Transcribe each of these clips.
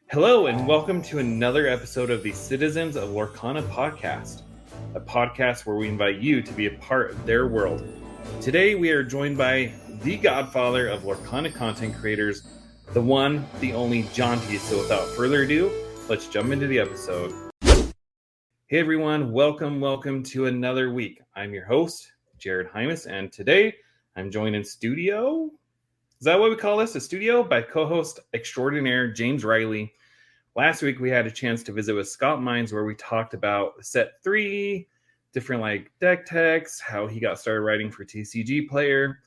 Hello, and welcome to another episode of the Citizens of Lorcana podcast, a podcast where we invite you to be a part of their world. Today, we are joined by the godfather of Lorcana content creators, the one, the only Jonti. So without further ado, let's jump into the episode. Hey everyone, welcome to another week. I'm your host, Jared Hymas, and today I'm joined in studio. Is that what we call this? A studio? By co-host extraordinaire James Riley. Last week we had a chance to visit with Scott Mines where we talked about set 3, different deck techs, how he got started writing for TCG Player.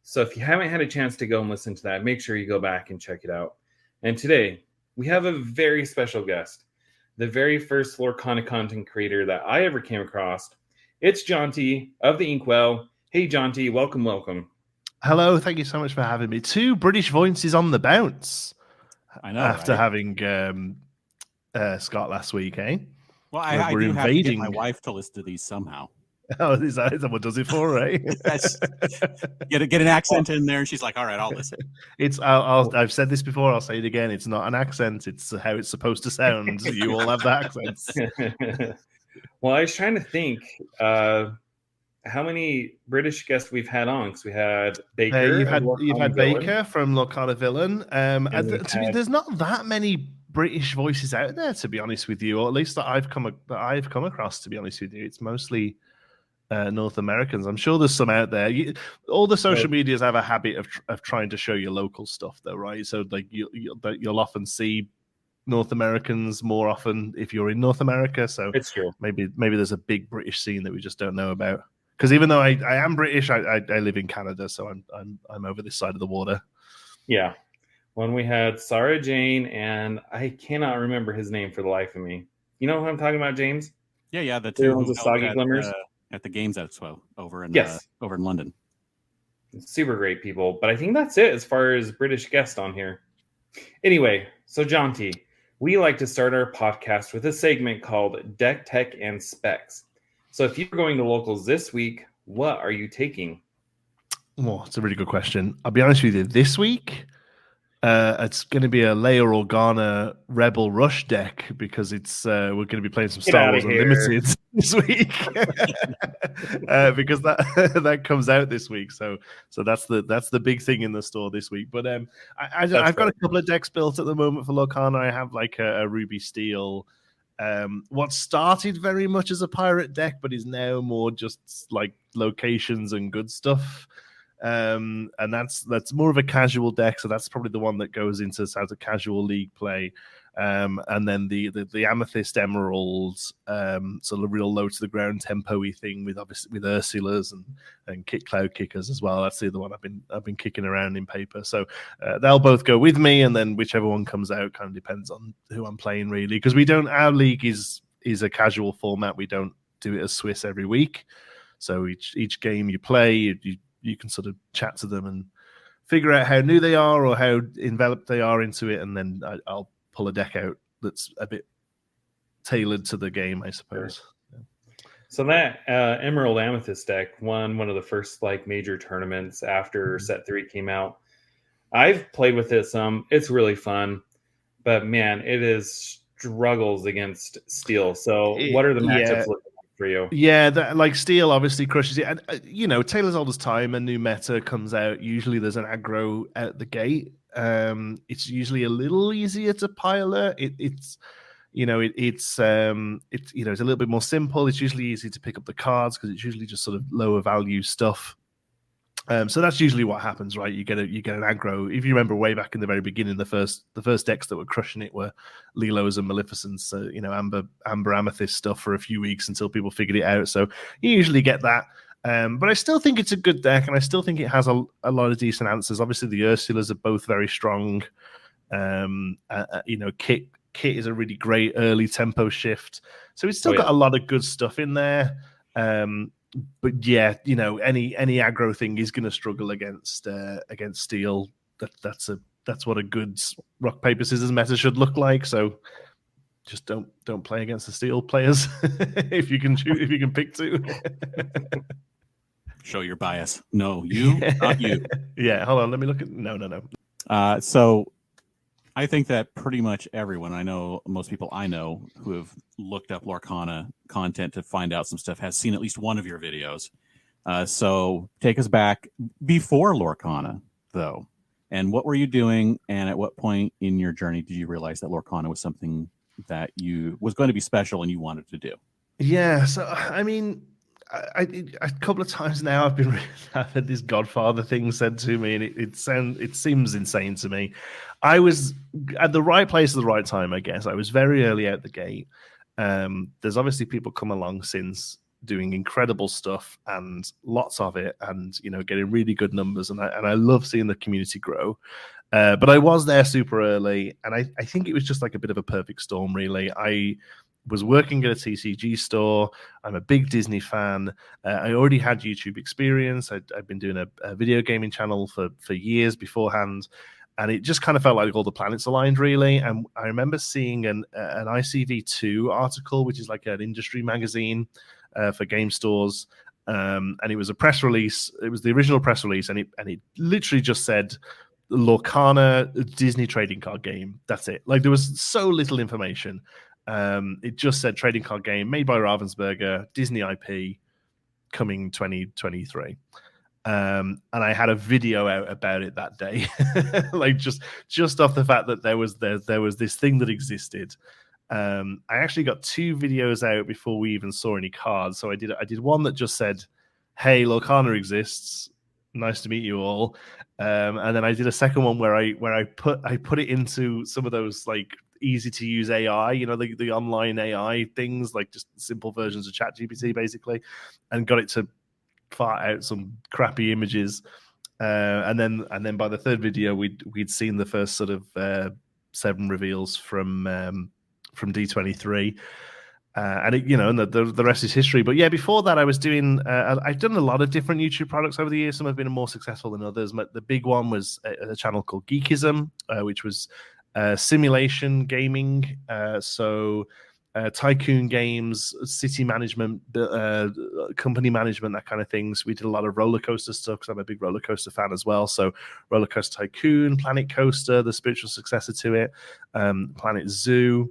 So if you haven't had a chance to go and listen to that, make sure you go back and check it out. And today we have a very special guest, the very first Lorcana content creator that I ever came across. It's Jonti of the Inkwell. Hey Jonti, welcome. Hello, thank you so much for having me. 2 British voices on the bounce. I know. After right? having Scott last week, eh? Well, I do have to get my wife to listen to these somehow. Oh, is that what does it for, right? Get an accent in there, and she's like, "All right, I'll listen." I've said this before. I'll say it again. It's not an accent. It's how it's supposed to sound. You all have the accents. Well, I was trying to think. How many British guests we've had on? Because we had Baker. You've had Baker from Lorcana Villain. There's not that many British voices out there, to be honest with you, or at least that I've come across. To be honest with you, it's mostly North Americans. I'm sure there's some out there. All the social medias have a habit of trying to show you local stuff, though, right? So you'll often see North Americans more often if you're in North America. So it's true. Maybe there's a big British scene that we just don't know about. Because even though I am British, I live in Canada, so I'm over this side of the water. Yeah. When we had Sarah Jane, and I cannot remember his name for the life of me. You know who I'm talking about, James? Yeah, the two who Soggy Glimmers at the Games Expo over in London. Super great people, but I think that's it as far as British guests on here. Anyway, so Jonti, we like to start our podcast with a segment called Deck Tech and Specs. So if you're going to locals this week, what are you taking? Well, it's a really good question. I'll be honest with you. This week, it's going to be a Leia Organa Rebel Rush deck because it's we're going to be playing some Star Wars Unlimited this week because that comes out this week. So that's the big thing in the store this week. But I've got a couple of decks built at the moment for Lorcana. I have a Ruby Steel. What started very much as a pirate deck, but is now more just like locations and good stuff. And that's more of a casual deck, so that's probably the one that goes into sort of casual league play. And then the Amethyst Emeralds, sort of real low to the ground tempo-y thing with Ursulas and Kick Cloud Kickers as well. That's the other one I've been kicking around in paper. So they'll both go with me, and then whichever one comes out kind of depends on who I'm playing really. Because our league is a casual format. We don't do it as Swiss every week. So each game you play, you can sort of chat to them and figure out how new they are or how enveloped they are into it, and then I'll pull a deck out that's a bit tailored to the game, I suppose. Sure. Yeah. So that Emerald Amethyst deck won one of the first major tournaments after Set 3 came out. I've played with it some. It's really fun, but man, it is struggles against Steel. So what are the matchups looking like for you? Yeah, Steel obviously crushes it. And, Taylor's Oldest Time, a new meta comes out. Usually there's an aggro at the gate. It's usually a little easier to pilot. It's a little bit more simple. It's usually easy to pick up the cards because it's usually just sort of lower value stuff. So that's usually what happens, right? You get an aggro. If you remember way back in the very beginning, the first decks that were crushing it were Lilos and Maleficents. Amber Amethyst stuff for a few weeks until people figured it out. So you usually get that. But I still think it's a good deck, and I still think it has a lot of decent answers. Obviously, the Ursulas are both very strong. Kit is a really great early tempo shift, so it's still got a lot of good stuff in there. But yeah, any aggro thing is going to struggle against Steel. That's what a good rock paper scissors meta should look like. So just don't play against the Steel players if you can pick two. Show your bias. No, you, not you. Yeah, hold on. Let me look at. No. So I think that pretty much everyone I know, most people I know who have looked up Lorcana content to find out some stuff, has seen at least one of your videos. So take us back before Lorcana, though. And what were you doing? And at what point in your journey did you realize that Lorcana was something that you was going to be special and you wanted to do? Yeah, so I mean, a couple of times now I've had this Godfather thing said to me, and it seems insane to me. I was at the right place at the right time, I guess. I was very early out the gate. There's obviously people come along since doing incredible stuff and lots of it, and getting really good numbers, and I love seeing the community grow. But I was there super early, and I think it was just like a bit of a perfect storm, really. I was working at a TCG store. I'm a big Disney fan. I already had YouTube experience. I'd been doing a video gaming channel for years beforehand, and it just kind of felt like all the planets aligned, really. And I remember seeing an ICV2 article, which is like an industry magazine for game stores, and it was a press release. It was the original press release, and it literally just said Lorcana Disney trading card game. That's it. Like, there was so little information. It just said trading card game made by Ravensburger, Disney IP, coming 2023. And I had a video out about it that day, like just off the fact that there was this thing that existed. I actually got 2 videos out before we even saw any cards. So I did one that just said, "Hey, Lorcana exists. Nice to meet you all." And then I did a second one where I put it into some of those like easy to use AI, the online AI things, like just simple versions of ChatGPT basically, and got it to fart out some crappy images. And then by the third video, we'd seen the first sort of 7 reveals from D23. And the rest is history. But yeah, before that, I was doing. I've done a lot of different YouTube products over the years. Some have been more successful than others. But the big one was a channel called Geekism, which was simulation gaming. So tycoon games, city management, company management, that kind of things. We did a lot of roller coaster stuff because I'm a big roller coaster fan as well. So Roller Coaster Tycoon, Planet Coaster, the spiritual successor to it, Planet Zoo.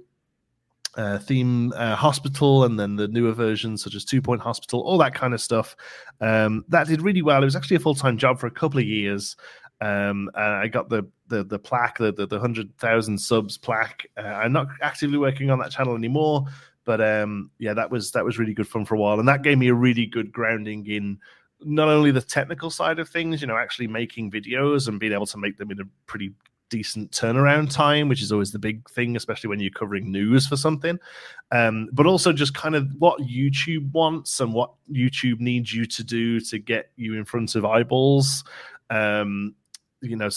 Theme Hospital, and then the newer versions such as 2 Point Hospital, all that kind of stuff. That did really well. It was actually a full-time job for a couple of years. I got the plaque, the 100,000 subs plaque. I'm not actively working on that channel anymore, but yeah, that was really good fun for a while, and that gave me a really good grounding in not only the technical side of things, actually making videos and being able to make them in a pretty decent turnaround time, which is always the big thing, especially when you're covering news for something, but also just kind of what YouTube wants and what YouTube needs you to do to get you in front of eyeballs. So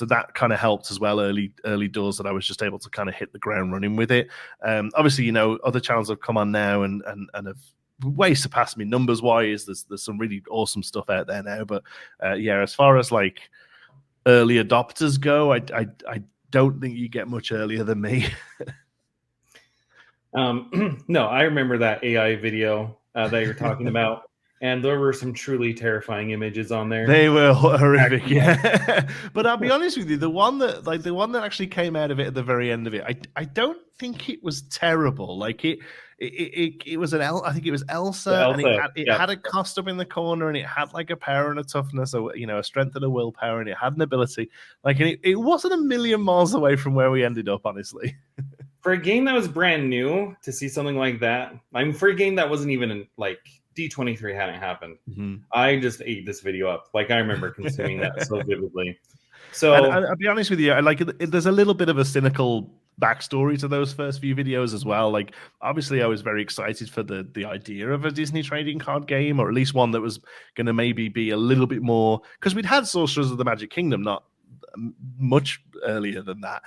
that kind of helped as well early doors, that I was just able to kind of hit the ground running with it. Obviously, other channels have come on now and have way surpassed me numbers wise. There's some really awesome stuff out there now, but yeah, as far as like early adopters go, I don't think you get much earlier than me. No, I remember that AI video that you're talking about, and there were some truly terrifying images on there. They were horrific, yeah. But I'll be honest with you, the one that actually came out of it at the very end of it, I don't think it was terrible. Like it was I think it was Elsa, and it had a cost up in the corner, and it had like a power and a toughness, or a strength and a willpower, and it had an ability. Like, and it wasn't a million miles away from where we ended up, honestly. For a game that was brand new, to see something like that, for a game that wasn't even like D23 hadn't happened, I just ate this video up. Like, I remember consuming that so vividly. So I'll be honest with you, there's a little bit of a cynical backstory to those first few videos as well. Like, obviously I was very excited for the idea of a Disney trading card game, or at least one that was going to maybe be a little bit more, because we'd had Sorcerers of the Magic Kingdom not much earlier than that,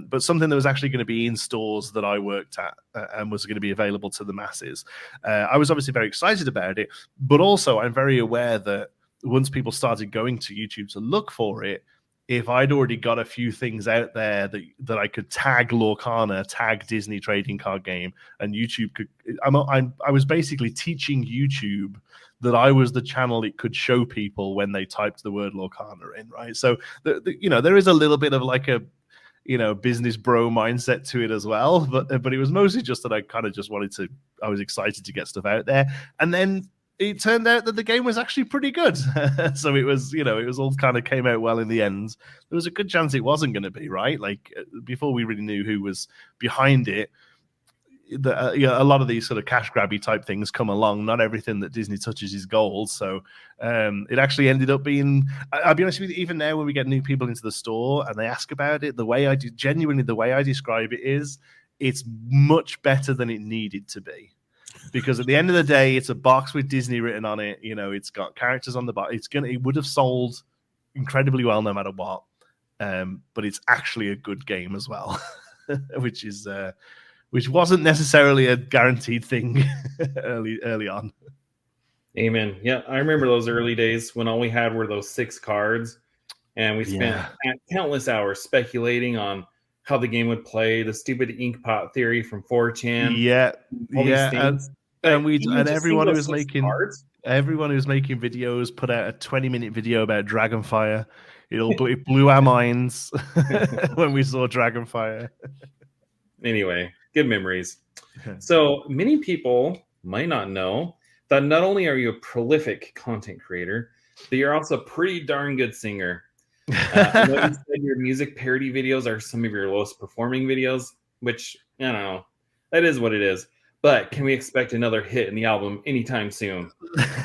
but something that was actually going to be in stores that I worked at and was going to be available to the masses. I was obviously very excited about it, but also I'm very aware that once people started going to YouTube to look for it, if I'd already got a few things out there that I could tag Lorcana, tag Disney trading card game, and YouTube could, I was basically teaching YouTube that I was the channel it could show people when they typed the word Lorcana in, right? So there is a little bit of like a business bro mindset to it as well. But it was mostly just that I kind of just I was excited to get stuff out there. And then it turned out that the game was actually pretty good. So it was, it was all kind of came out well in the end. There was a good chance it wasn't going to be, right? Like before we really knew who was behind it, a lot of these sort of cash grabby type things come along. Not everything that Disney touches is gold. So it actually ended up being, I'll be honest with you, even now when we get new people into the store and they ask about it, the way I describe it is it's much better than it needed to be. Because at the end of the day, it's a box with Disney written on it. It's got characters on the box. It would have sold incredibly well no matter what. But it's actually a good game as well, which wasn't necessarily a guaranteed thing early on. Amen. Yeah, I remember those early days when all we had were those 6 cards, and we spent countless hours speculating on how the game would play, the stupid ink pot theory from 4chan. And everyone who was making videos put out a 20-minute video about Dragonfire. It blew our minds when we saw Dragonfire. Anyway, good memories. So many people might not know that not only are you a prolific content creator, but you're also a pretty darn good singer. I know you said your music parody videos are some of your lowest performing videos, which, I don't know, that is what it is. But can we expect another hit in the album anytime soon?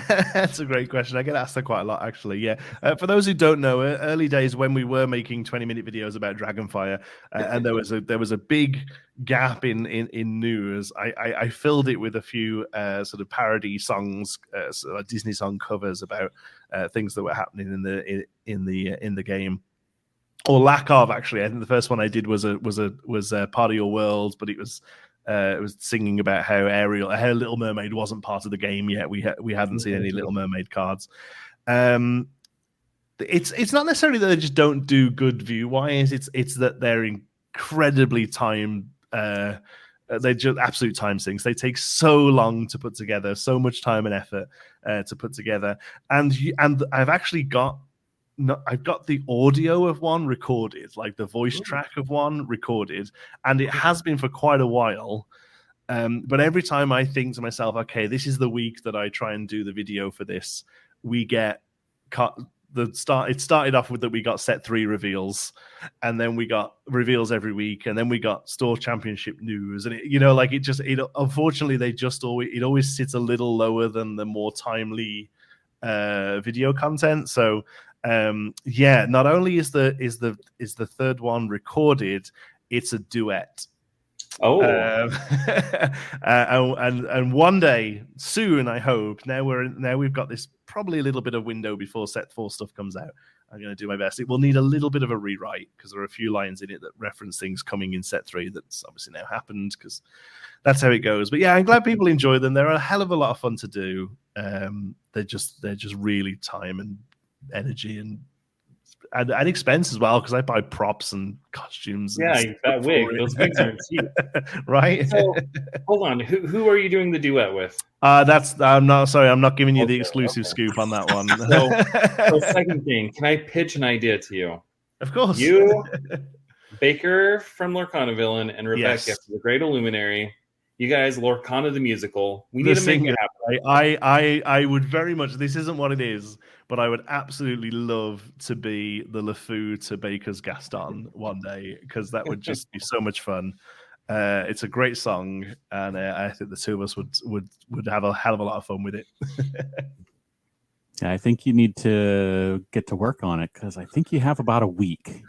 That's a great question. I get asked that quite a lot, actually. Yeah. For those who don't know, early days when we were making 20-minute videos about Dragonfire, and there was a big gap in news, I filled it with a few sort of parody songs, Disney song covers about things that were happening in the game. Or lack of, actually. I think the first one I did was Part of Your World, but it was singing about how Little Mermaid wasn't part of the game yet. We hadn't seen any Little Mermaid cards. It's not necessarily that they just don't do good view wise. It's that they're incredibly time. They're just absolute time sinks. They take so long to put together, so much time and effort to put together. And I've actually got. No, I've got the audio of one recorded, like the voice track of one recorded, and it has been for quite a while. But every time I think to myself, okay, this is the week that I try and do the video for this, we get it started off with that we got set 3 reveals, and then we got reveals every week, and then we got store championship news, and unfortunately it always sits a little lower than the more timely video content. So not only is the third one recorded, it's a duet. And one day soon, I hope. Now we've got this probably a little bit of window before set 4 stuff comes out. I'm going to do my best. It will need a little bit of a rewrite because there are a fefew lines in it that reference things coming in set 3 that's obviously now happened because that's how it goes. But yeah, I'm glad people enjoy them. They're a hell of a lot of fun to do. They're just really time and energy and expense as well, because I buy props and costumes. Yeah, that wig. Those wigs aren't cheap. Right? So, hold on. Who are you doing the duet with? I'm not giving you the exclusive scoop on that one. So second thing, can I pitch an idea to you? Of course. You, Baker from Lorcana Villain, and Rebecca from the Great Illuminary. You guys, Lorcana the musical. We need to make it happen. I would very much. This isn't what it is, but I would absolutely love to be the LeFou to Baker's Gaston one day, because that would just be so much fun. It's a great song, and I think the two of us would have a hell of a lot of fun with it. Yeah, I think you need to get to work on it, because I think you have about a week.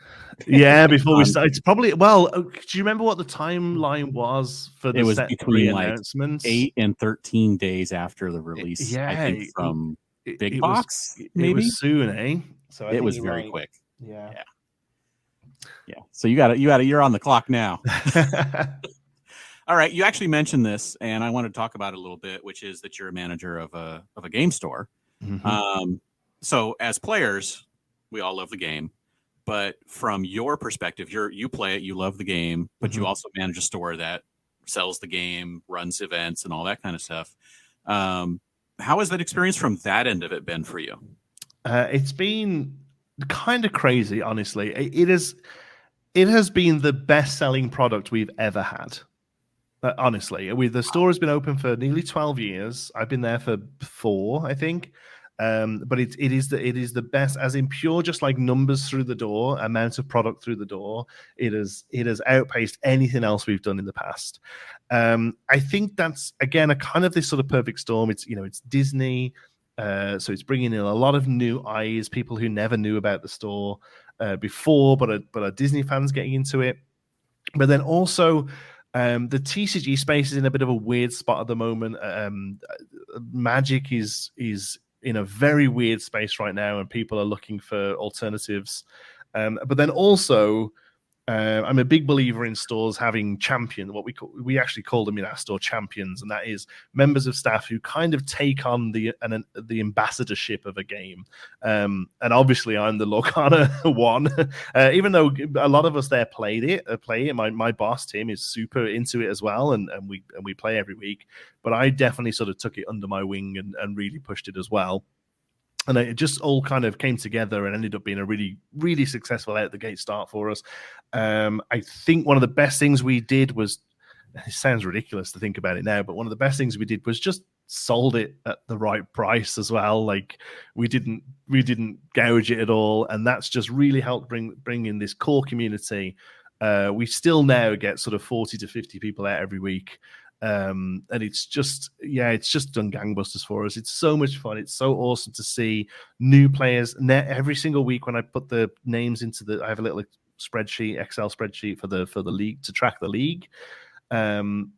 Yeah, before we start. It's probably, do you remember what the timeline was for the was set between 3 announcements? 8 and 13 days after the release. I think from Big Box, maybe? It was soon, eh? So it was very quick. Yeah. So you're on the clock now. All right, you actually mentioned this, and I want to talk about it a little bit, which is that you're a manager of a game store. Mm-hmm. So as players, we all love the game, but from your perspective, you play it, you love the game, but you also manage a store that sells the game, runs events, and all that kind of stuff. How has that experience from that end of it been for you? It's been kind of crazy, honestly. It is. it has been the best-selling product we've ever had. Honestly, the store has been open for nearly 12 years. I've been there for 4, I think. But it is the best, as in pure, just like numbers through the door, amount of product through the door. It has outpaced anything else we've done in the past. I think that's again a kind of this sort of perfect storm. It's it's Disney, so it's bringing in a lot of new eyes, people who never knew about the store before, but are Disney fans getting into it. But then also, the TCG space is in a bit of a weird spot at the moment. Magic is in a very weird space right now, and people are looking for alternatives. But then also, I'm a big believer in stores having champion, what we actually call them in our store champions, and that is members of staff who kind of take on the ambassadorship of a game. And obviously, I'm the Lorcana one, even though a lot of us there play it. My boss Tim is super into it as well, and we play every week. But I definitely sort of took it under my wing and really pushed it as well. And it just all kind of came together and ended up being a really, really successful out the gate start for us. I think one of the best things we did was, it sounds ridiculous to think about it now, but one of the best things we did was just sold it at the right price as well. Like we didn't gouge it at all, and that's just really helped bring in this core community. We still now get sort of 40 to 50 people out every week. And it's just done gangbusters for us. It's so much fun. It's so awesome to see new players every single week. When I put the names into I have a little spreadsheet, Excel spreadsheet for the league to track the league. And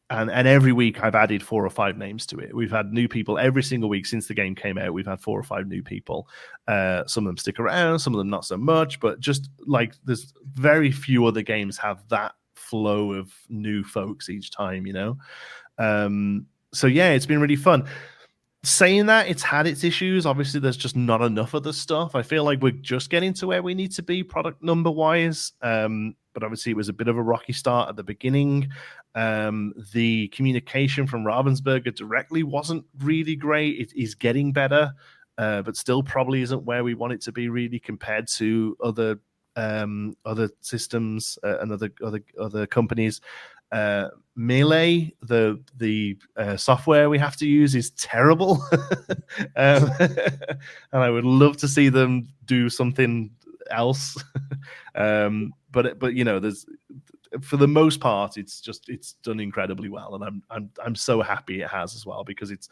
every week I've added 4 or 5 names to it. We've had new people every single week since the game came out. We've had 4 or 5 new people. Some of them stick around, some of them not so much, but just like there's very few other games have that flow of new folks each time, so yeah, it's been really fun. Saying that, it's had its issues. Obviously there's just not enough of the stuff. I feel like we're just getting to where we need to be product number wise, but obviously it was a bit of a rocky start at the beginning. The communication from Ravensburger directly wasn't really great. It is getting better, but still probably isn't where we want it to be really compared to other systems and other companies. Melee, the software we have to use is terrible, and I would love to see them do something else. But there's, for the most part, it's done incredibly well, and I'm so happy it has as well, because it's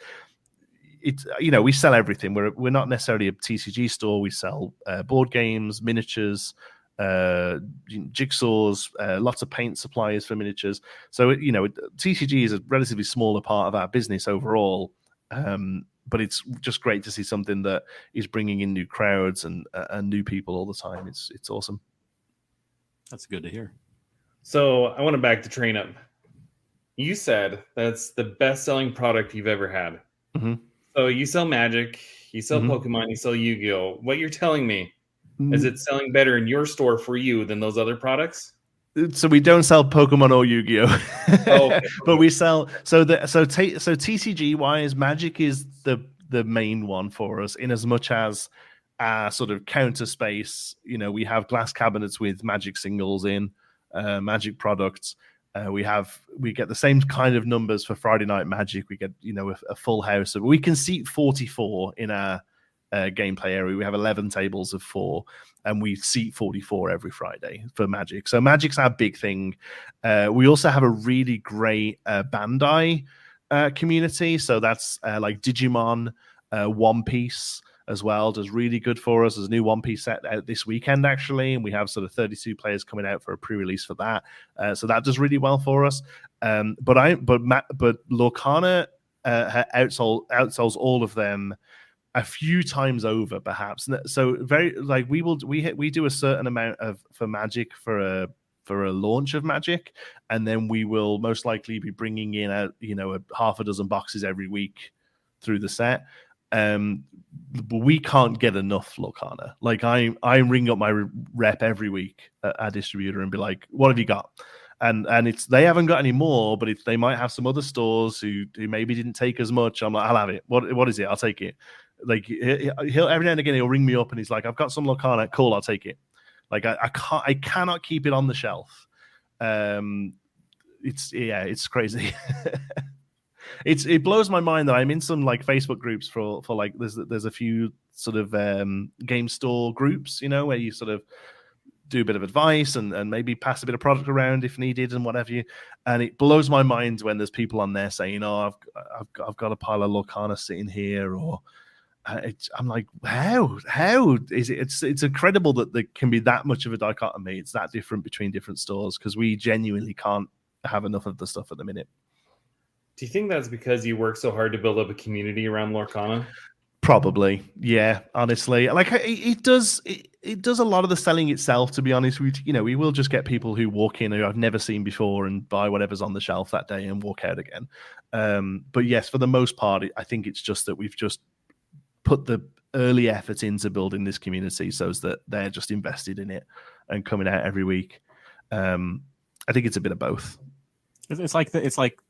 we sell everything. We're not necessarily a TCG store. We sell board games, miniatures, jigsaws, lots of paint supplies for miniatures. So TCG is a relatively smaller part of our business overall, but it's just great to see something that is bringing in new crowds and new people all the time. It's awesome. That's good to hear. So I want to back the train up. You said that's the best-selling product you've ever had. Mm-hmm. So you sell Magic, you sell Pokemon, you sell Yu-Gi-Oh! What you're telling me is it selling better in your store for you than those other products? So we don't sell Pokemon or Yu-Gi-Oh! Okay. But we sell TCG wise, Magic is the main one for us, in as much as our sort of counter space. We have glass cabinets with Magic singles in, Magic products. We get the same kind of numbers for Friday Night Magic. We get a full house. We can seat 44 in our gameplay area. We have 11 tables of 4, and we seat 44 every Friday for Magic. So Magic's our big thing. We also have a really great Bandai community. So that's like Digimon, One Piece as well, does really good for us. There's a new One Piece set out this weekend, actually, and we have sort of 32 players coming out for a pre-release for that. So that does really well for us. But Lorcana outsells all of them a few times over, perhaps. So very like we do a certain amount for Magic for a launch of Magic, and then we will most likely be bringing in a half a dozen boxes every week through the set. But we can't get enough Lorcana. Like I ring up my rep every week at our distributor and be like, "What have you got?" And they haven't got any more, but they might have some other stores who maybe didn't take as much. I'm like, "I'll have it. What is it? I'll take it." Like he'll every now and again he'll ring me up and he's like, "I've got some Lorcana. Cool, I'll take it." Like I cannot keep it on the shelf. It's crazy. It blows my mind that I'm in some like Facebook groups for like there's a few sort of game store groups, where you sort of do a bit of advice and maybe pass a bit of product around if needed and whatever you. And it blows my mind when there's people on there saying, "Oh, I've got a pile of Lorcana sitting here," or I'm like, how is it? It's incredible that there can be that much of a dichotomy. It's that different between different stores because we genuinely can't have enough of the stuff at the minute. Do you think that's because you work so hard to build up a community around Lorcana? Probably, yeah. Honestly, like it does a lot of the selling itself. To be honest, we will just get people who walk in who I've never seen before and buy whatever's on the shelf that day and walk out again. But yes, for the most part, I think it's just that we've just put the early effort into building this community so that they're just invested in it and coming out every week. I think it's a bit of both. It's like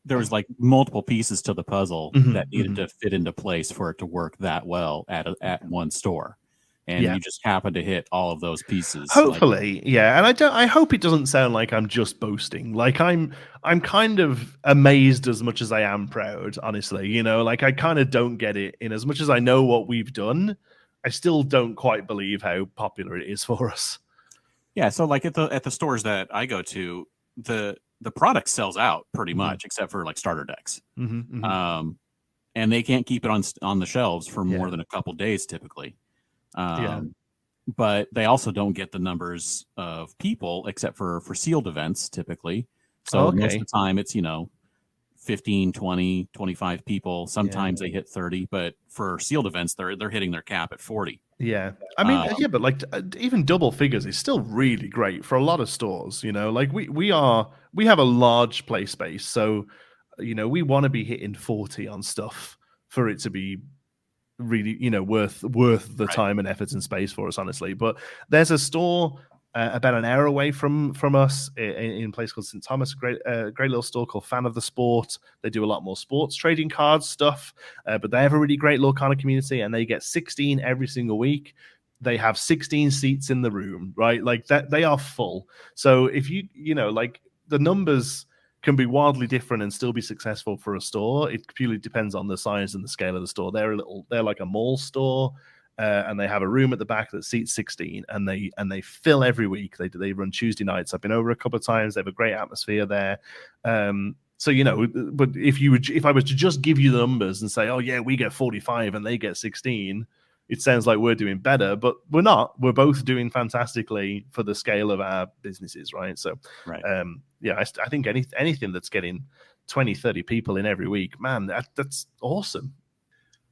there was like multiple pieces to the puzzle that needed to fit into place for it to work that well at one store, and you just happen to hit all of those pieces. Hopefully, yeah. And I hope it doesn't sound like I'm just boasting. Like I'm kind of amazed as much as I am proud. Honestly, like I kind of don't get it. In as much as I know what we've done, I still don't quite believe how popular it is for us. Yeah. So like at the stores that I go to, the product sells out pretty much, except for like starter decks. And they can't keep it on the shelves for more than a couple days typically. But they also don't get the numbers of people except for sealed events typically. So most of the time it's, 15, 20, 25 people. Sometimes they hit 30, but for sealed events, they're hitting their cap at 40. Yeah. I mean, but like even double figures is still really great for a lot of stores, like we have a large play space. So, we want to be hitting 40 on stuff for it to be really, worth the time and effort and space for us, honestly. But there's a store about an hour away from us in a place called St. Thomas, great little store called Fan of the Sport. They do a lot more sports trading cards stuff, but they have a really great Lorcana community, and they get 16 every single week. They have 16 seats in the room, right? Like that, they are full. So if like the numbers can be wildly different and still be successful for a store. It purely depends on the size and the scale of the store. They're like a mall store. And they have a room at the back that seats 16, and they fill every week. They run Tuesday nights. I've been over a couple of times. They have a great atmosphere there. So but if I was to just give you the numbers and say, oh yeah, we get 45 and they get 16, it sounds like we're doing better, but we're not. We're both doing fantastically for the scale of our businesses, right? So, I think anything that's getting 20, 30 people in every week, man, that's awesome.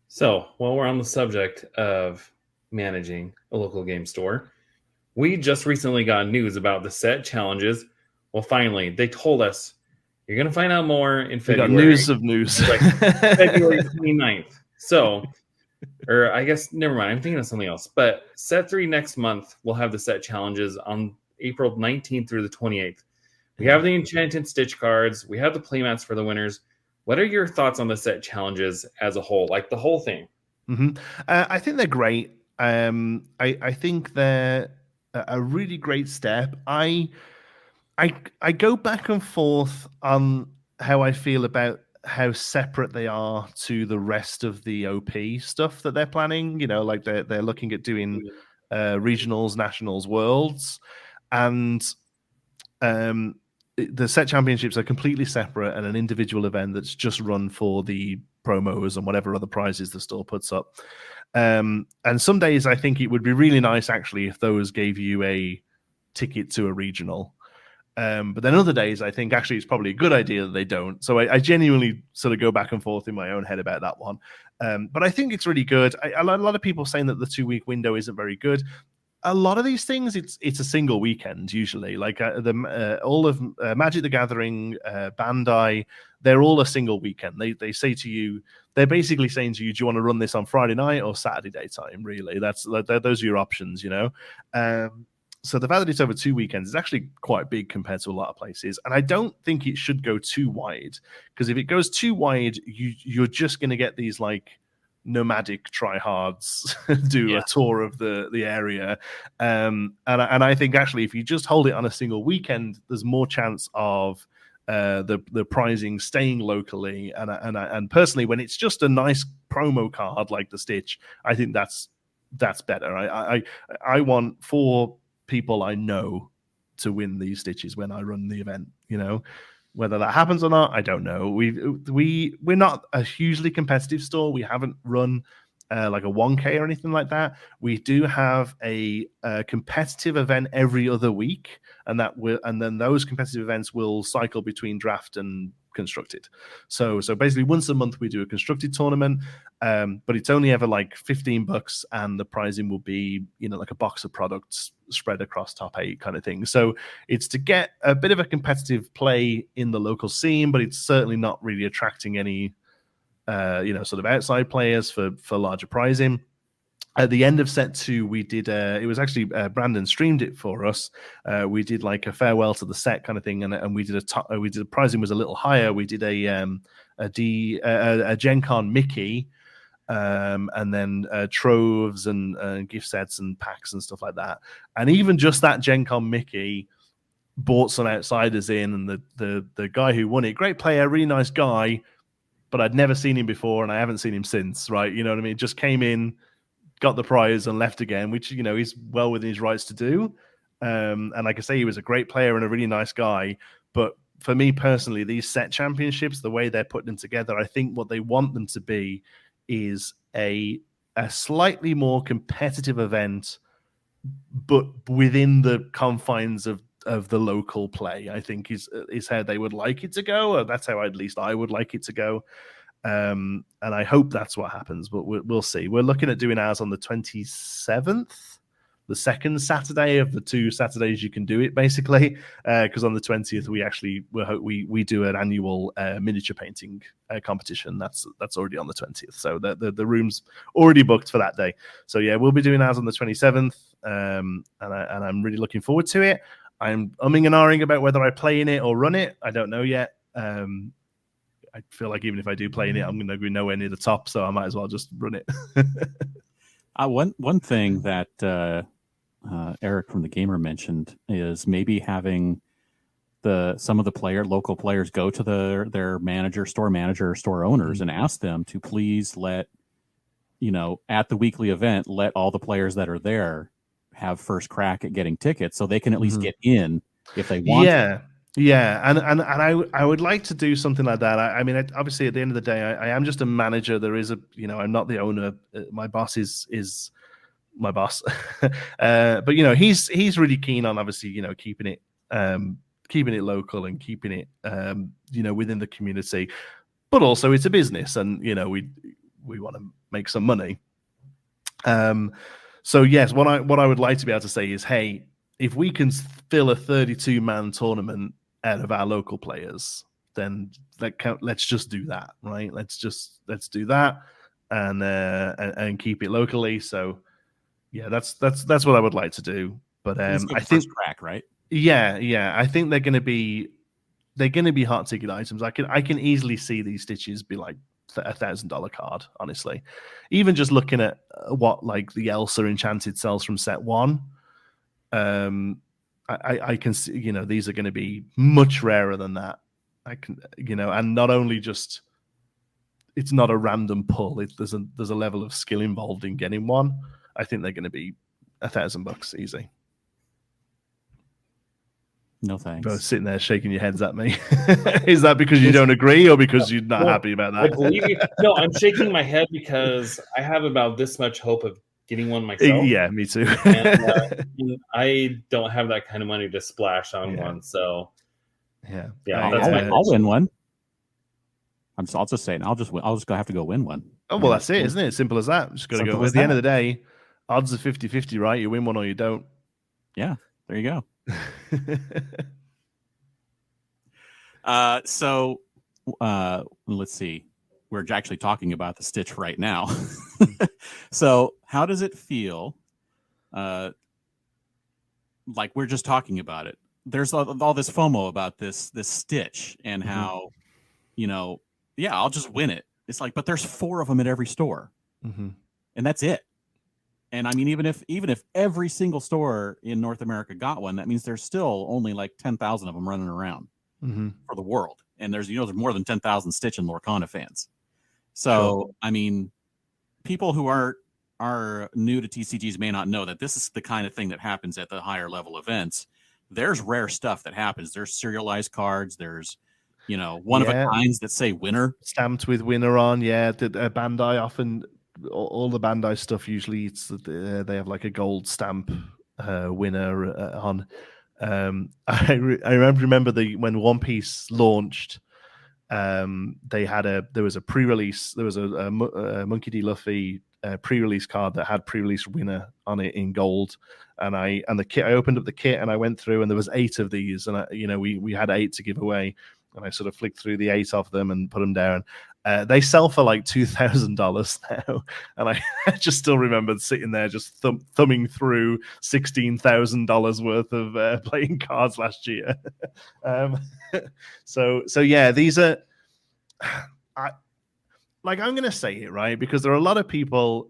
So, while we're on the subject of managing a local game store, we just recently got news about the set challenges. Well, finally, they told us you're going to find out more in February. We got news of news. Like February 29th. So, or I guess, never mind. I'm thinking of something else. But set 3 next month, we'll have the set challenges on April 19th through the 28th. We have the Enchanted Stitch cards. We have the playmats for the winners. What are your thoughts on the set challenges as a whole, like the whole thing? I think they're great. I think they're a really great step. I go back and forth on how I feel about how separate they are to the rest of the OP stuff that they're planning. Like they're looking at doing regionals, nationals, worlds, and the set championships are completely separate and an individual event that's just run for the promos and whatever other prizes the store puts up. And some days I think it would be really nice actually if those gave you a ticket to a regional. But then other days I think actually it's probably a good idea that they don't. So I genuinely sort of go back and forth in my own head about that one. But I think it's really good. A lot of people saying that the 2-week window isn't very good. A lot of these things, it's a single weekend usually. Like all of Magic the Gathering, Bandai, they're all a single weekend. They say to you, they're basically saying to you, do you want to run this on Friday night or Saturday daytime? Really, those are your options, So the fact that it's over 2 weekends is actually quite big compared to a lot of places, and I don't think it should go too wide because if it goes too wide, you're just going to get these like nomadic tryhards do a tour of the area. And I think actually if you just hold it on a single weekend, there's more chance of the prizing staying locally. And personally, when it's just a nice promo card like the Stitch, I think that's better. I want 4 people I know to win these Stitches when I run the event, Whether that happens or not, I don't know. We're not a hugely competitive store. We haven't run like a 1K or anything like that. We do have a competitive event every other week, and then those competitive events will cycle between draft and constructed. So basically once a month we do a constructed tournament, but it's only ever like $15, and the prizing will be like a box of products spread across top 8 kind of thing. So it's to get a bit of a competitive play in the local scene, but it's certainly not really attracting any sort of outside players for larger prizing. At the end of set 2, we did it was actually Brandon streamed it for us. We did like a farewell to the set kind of thing, and we did a prizing was a little higher. We did a Gen Con Mickey, and then troves and gift sets and packs and stuff like that. And even just that Gen Con Mickey brought some outsiders in, and the guy who won it, great player, really nice guy, but I'd never seen him before and I haven't seen him since, right? You know what I mean? Just came in, got the prize and left again, which, he's well within his rights to do. And like I say, he was a great player and a really nice guy. But for me personally, these set championships, the way they're putting them together, I think what they want them to be is a slightly more competitive event, but within the confines of the local play, I think is how they would like it to go. Or that's how at least I would like it to go. And I hope that's what happens, but we'll see. We're looking at doing ours on the 27th, the second Saturday of the 2 Saturdays you can do it, basically, because on the 20th we do an annual miniature painting competition. That's already on the 20th, so the room's already booked for that day. So yeah, we'll be doing ours on the 27th, and I'm really looking forward to it. I'm umming and ahhing about whether I play in it or run it. I don't know yet. I feel like even if I do play in it, I'm going to be nowhere near the top, so I might as well just run it. One thing that Eric from the Gamer mentioned is maybe having some of the local players go to their store manager, store owners, and ask them to please let, at the weekly event, let all the players that are there have first crack at getting tickets, so they can at least get in if they want. Yeah, and I would like to do something like that. I mean, obviously, at the end of the day, I am just a manager. There is I'm not the owner. My boss is my boss, but he's really keen on obviously keeping it local and keeping it within the community. But also, it's a business, and we want to make some money. So yes, what I would like to be able to say is, hey, if we can fill a 32-man tournament out of our local players, then let's just do that, right? Let's do that and keep it locally. So yeah, that's what I would like to do. But I think crack, right? Yeah, I think they're going to be hot ticket items. I can easily see these Stitches be like $1,000 card, honestly. Even just looking at what like the Elsa Enchanted sells from set 1, I can see these are going to be much rarer than that. I can and not only just it's not a random pull. There's a level of skill involved in getting one. I think they're going to be $1,000 easy. No thanks. Both sitting there shaking your heads at me. Is that because you don't agree or because you're not happy about that? I believe you. No, I'm shaking my head because I have about this much hope of getting one myself. Yeah, me too. And I don't have that kind of money to splash on one. So yeah, I'll win one. I'll just say it. I'll just have to go win one. Oh well, that's it, isn't it? Simple as that. Just got to go. At the end of the day, odds are 50-50, right? You win one or you don't. Yeah, there you go. So let's see. We're actually talking about the Stitch right now. So how does it feel? Like we're just talking about it. There's all this FOMO about this Stitch and how, I'll just win it. It's like, but there's 4 of them at every store. and that's it. And I mean, even if every single store in North America got one, that means there's still only like 10,000 of them running around for the world. And there's more than 10,000 Stitch and Lorcana fans. So I mean, people who are new to TCGs may not know that this is the kind of thing that happens at the higher level events. There's rare stuff that happens. There's serialized cards. There's one of a kinds that say winner, stamped with winner on. Yeah, Bandai often, all the Bandai stuff usually they have like a gold stamp winner on. I remember when One Piece launched. There was a pre-release. There was a Monkey D. Luffy pre-release card that had pre-release winner on it in gold, and the kit. I opened up the kit and I went through, and there was 8 of these, and we had 8 to give away, and I sort of flicked through the 8 of them and put them down. They sell for like $2,000 now, and I just still remember sitting there just thumbing through $16,000 worth of playing cards last year. So yeah, these are. I'm going to say it, right, because there are a lot of people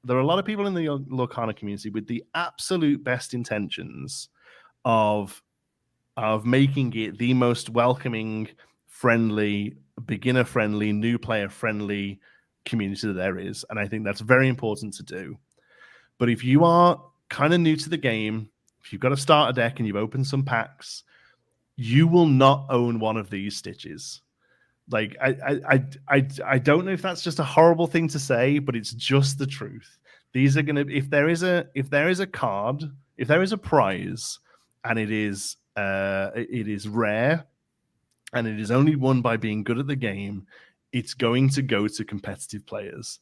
in the Lorcana community with the absolute best intentions of making it the most welcoming, friendly, beginner friendly, new player friendly community that there is, and I think that's very important to do. But if you are kind of new to the game, if you've got a starter deck and you've opened some packs, you will not own one of these Stitches. Like, I don't know if that's just a horrible thing to say, but it's just the truth. These are gonna, if there is a card, if there is a prize, and it is rare, and it is only won by being good at the game, it's going to go to competitive players.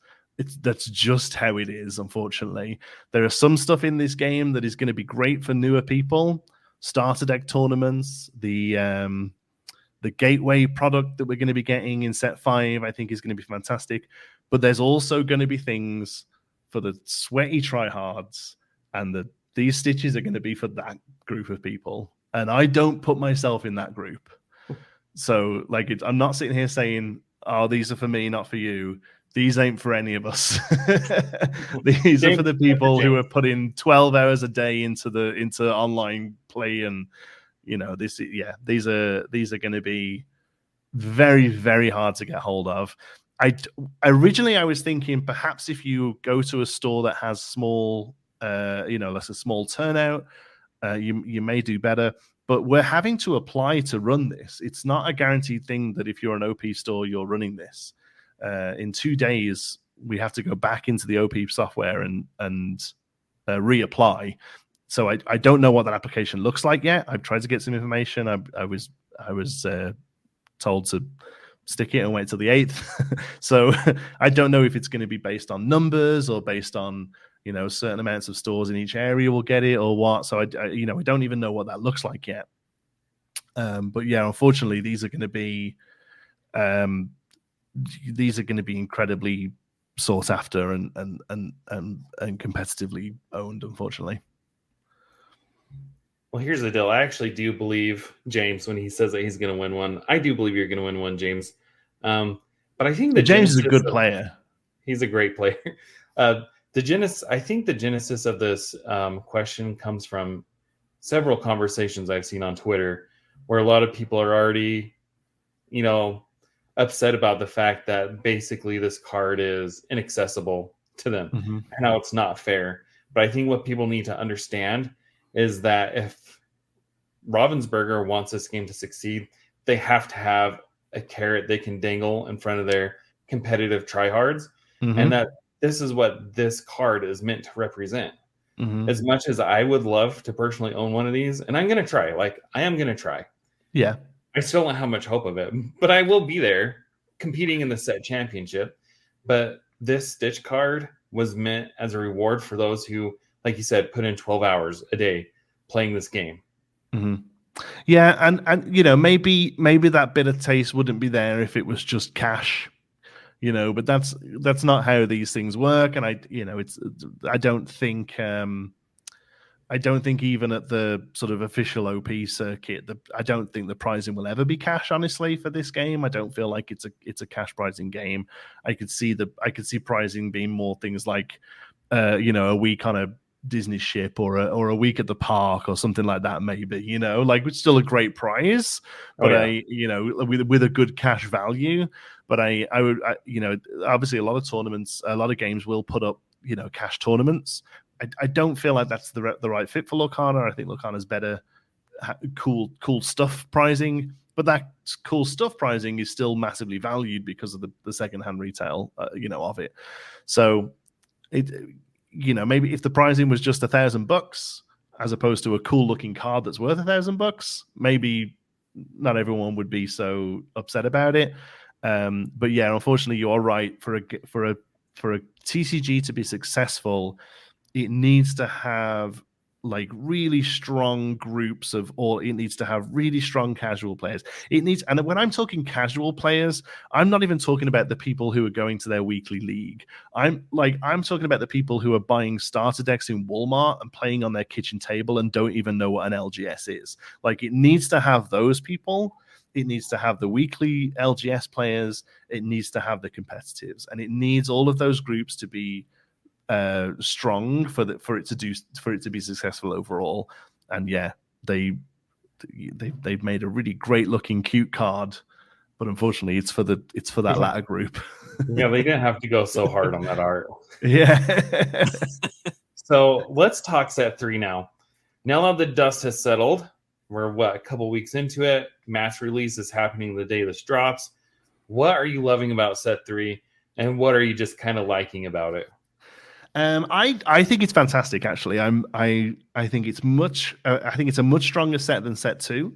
That's just how it is, unfortunately. There are some stuff in this game that is going to be great for newer people. Starter deck tournaments, the gateway product that we're going to be getting in set 5, I think is going to be fantastic. But there's also going to be things for the sweaty tryhards, and these Stitches are going to be for that group of people. And I don't put myself in that group. So I'm not sitting here saying, oh, these are for me, not for you. These ain't for any of us. These are for the people who are putting 12 hours a day into online play, and these are going to be very, very hard to get hold of. Originally I was thinking perhaps if you go to a store that has small, that's a small turnout, you may do better. But we're having to apply to run this. It's not a guaranteed thing that if you're an OP store, you're running this. In 2 days, we have to go back into the OP software and reapply. So I don't know what that application looks like yet. I've tried to get some information. I was told to stick it and wait till the 8th. So I don't know if it's going to be based on numbers or based on certain amounts of stores in each area will get it or what. So I don't even know what that looks like yet. But yeah, unfortunately, these are going to be incredibly sought after and competitively owned, unfortunately. Well, here's the deal. I actually do believe James when he says that he's going to win one. I do believe you're going to win one, James. But I think that James is a good player. He's a great player. I think the genesis of this question comes from several conversations I've seen on Twitter, where a lot of people are already, upset about the fact that basically this card is inaccessible to them and how it's not fair. But I think what people need to understand is that if Ravensburger wants this game to succeed, they have to have a carrot they can dangle in front of their competitive tryhards, and that this is what this card is meant to represent. As much as I would love to personally own one of these, and I'm going to try, I am going to try. Yeah. I still don't have much hope of it, but I will be there competing in the set championship. But this Stitch card was meant as a reward for those who, like you said, put in 12 hours a day playing this game. Yeah, and maybe that bit of taste wouldn't be there if it was just cash, but that's not how these things work. And I don't think I don't think even at the sort of official OP circuit, I don't think the pricing will ever be cash. Honestly, for this game, I don't feel like it's a cash pricing game. I could see pricing being more things like, a week on a Disney ship or a week at the park or something like that. Maybe like it's still a great prize, but with a good cash value. But I would obviously a lot of tournaments, a lot of games will put up cash tournaments. I don't feel like that's the right fit for Lorcana. I think Lorcana's better cool stuff pricing, but that cool stuff pricing is still massively valued because of the secondhand retail, of it. So it, maybe if the pricing was just $1,000 as opposed to a cool looking card that's worth $1,000, maybe not everyone would be so upset about it. But yeah, unfortunately, you are right. For a TCG to be successful, it needs to have like really strong groups of all. It needs to have really strong casual players. And when I'm talking casual players, I'm not even talking about the people who are going to their weekly league. I'm talking about the people who are buying starter decks in Walmart and playing on their kitchen table and don't even know what an LGS is. Like, it needs to have those people. It needs to have the weekly LGS players. It needs to have the competitives, and it needs all of those groups to be strong for it to be successful overall. And yeah, they've made a really great looking cute card, but unfortunately it's for that latter group. Yeah, they didn't have to go so hard on that art. Yeah. So let's talk set 3 now. Now that the dust has settled, we're a couple weeks into it. Mass release is happening the day this drops. What are you loving about set 3, and what are you just kind of liking about it? I think it's fantastic. Actually, I think it's a much stronger set than set 2.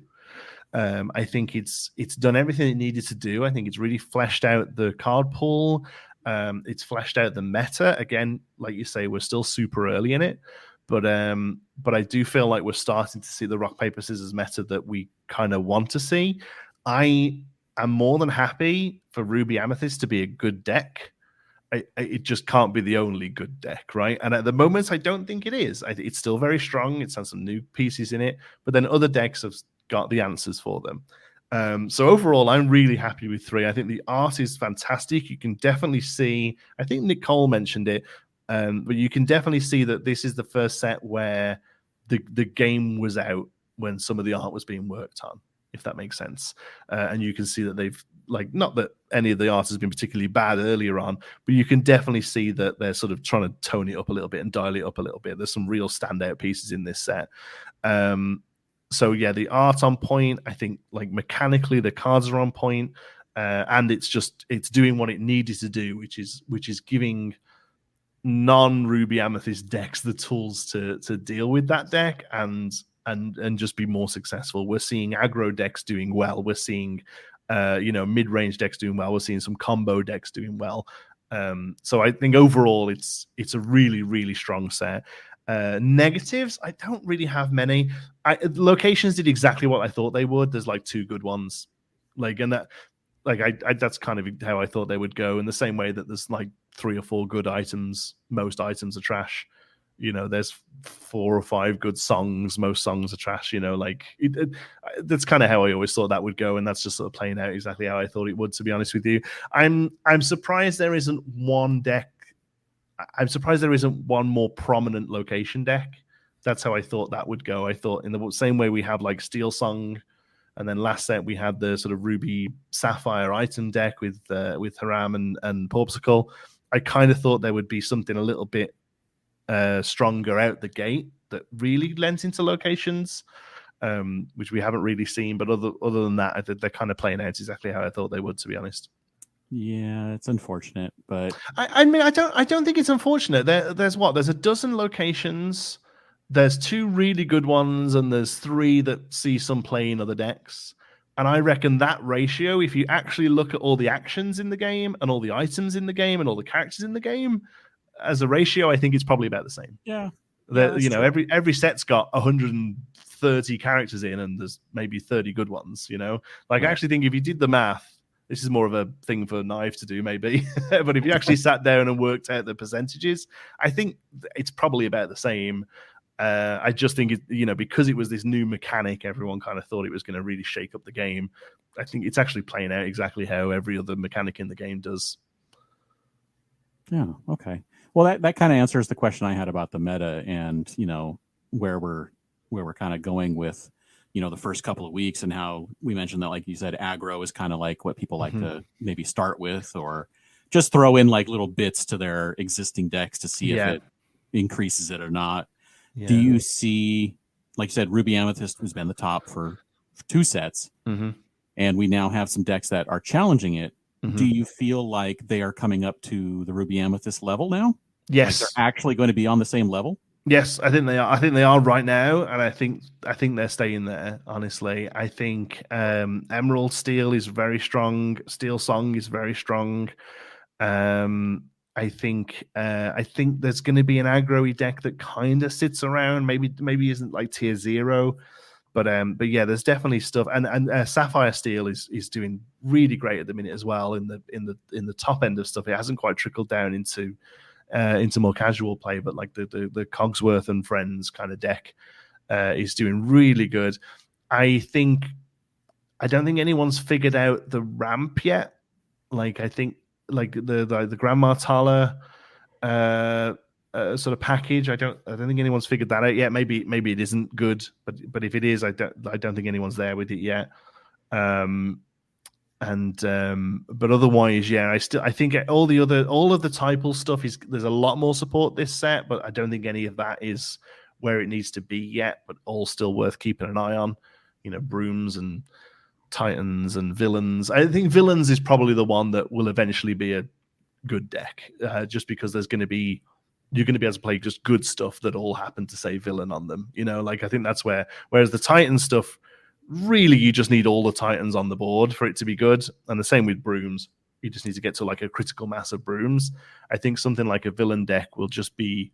I think it's done everything it needed to do. I think it's really fleshed out the card pool. It's fleshed out the meta. Again, like you say, we're still super early in it, but I do feel like we're starting to see the rock paper scissors meta that we kind of want to see. I am more than happy for Ruby Amethyst to be a good deck. It just can't be the only good deck, right? And at the moment, I don't think it is. It's still very strong. It's had some new pieces in it, but then other decks have got the answers for them. So overall, I'm really happy with 3. I think the art is fantastic. You can definitely see, I think Nicole mentioned it, but you can definitely see that this is the first set where the game was out when some of the art was being worked on, if that makes sense. And you can see that they've, like, not that any of the art has been particularly bad earlier on, but you can definitely see that they're sort of trying to tone it up a little bit and dial it up a little bit. There's some real standout pieces in this set. So yeah, the art on point. I think, like, mechanically the cards are on point, and it's doing what it needed to do, which is giving non-Ruby Amethyst decks the tools to deal with that deck and just be more successful. We're seeing aggro decks doing well. We're seeing mid-range decks doing well. We're seeing some combo decks doing well. So I think overall it's a really, really strong set. Negatives, I don't really have many. Locations did exactly what I thought they would. There's like 2 good ones, that's kind of how I thought they would go. In the same way that there's like 3 or 4 good items. Most items are trash. There's 4 or 5 good songs. Most songs are trash. That's kind of how I always thought that would go, and that's just sort of playing out exactly how I thought it would. To be honest with you, I'm surprised there isn't one deck. I'm surprised there isn't one more prominent location deck. That's how I thought that would go. I thought in the same way we have like Steel Song, and then last set we had the sort of Ruby Sapphire item deck with Haram and Popsicle. I kind of thought there would be something a little bit stronger out the gate that really lent into locations, which we haven't really seen. But other than that, they're kind of playing out exactly how I thought they would, to be honest. Yeah, it's unfortunate, but I mean, I don't think it's unfortunate. There's a dozen locations. There's 2 really good ones, and there's 3 that see some play in other decks. And I reckon that ratio, if you actually look at all the actions in the game and all the items in the game and all the characters in the game, as a ratio, I think it's probably about the same. Yeah. Every set's got 130 characters in, and there's maybe 30 good ones. I actually think if you did the math, this is more of a thing for Knife to do, maybe. But if you actually sat down and worked out the percentages, I think it's probably about the same. I just think because it was this new mechanic, everyone kind of thought it was going to really shake up the game. I think it's actually playing out exactly how every other mechanic in the game does. Yeah. Okay. Well, that kind of answers the question I had about the meta and where we're kind of going with the first couple of weeks, and how we mentioned that, like you said, aggro is kind of like what people like to maybe start with, or just throw in like little bits to their existing decks to see if it increases it or not. Yeah. Do you see, like you said, Ruby Amethyst has been the top for 2 sets, and we now have some decks that are challenging it. Do you feel like they are coming up to the Ruby Amethyst level now? Yes. Like they're actually going to be on the same level? Yes, I think they are. I think they are right now, and I think they're staying there. Honestly, I think Emerald Steel is very strong. Steel Song is very strong. I think there's going to be an aggro-y deck that kind of sits around. Maybe isn't like tier 0, but yeah, there's definitely stuff. And Sapphire Steel is doing really great at the minute as well in the top end of stuff. It hasn't quite trickled down into more casual play, but like the Cogsworth and Friends kind of deck is doing really good. I don't think anyone's figured out the ramp yet. Like I think like the Grandma Tala sort of package. I don't think anyone's figured that out yet. Maybe it isn't good, but if it is, I don't think anyone's there with it yet. But otherwise, yeah, I think all of the typal stuff there's a lot more support this set, but I don't think any of that is where it needs to be yet, but all still worth keeping an eye on. Brooms and Titans and Villains. I think Villains is probably the one that will eventually be a good deck, just because you're going to be able to play just good stuff that all happen to say Villain on them. Like I think that's whereas the Titan stuff, really, you just need all the Titans on the board for it to be good. And the same with Brooms. You just need to get to like a critical mass of Brooms. I think something like a Villain deck will just be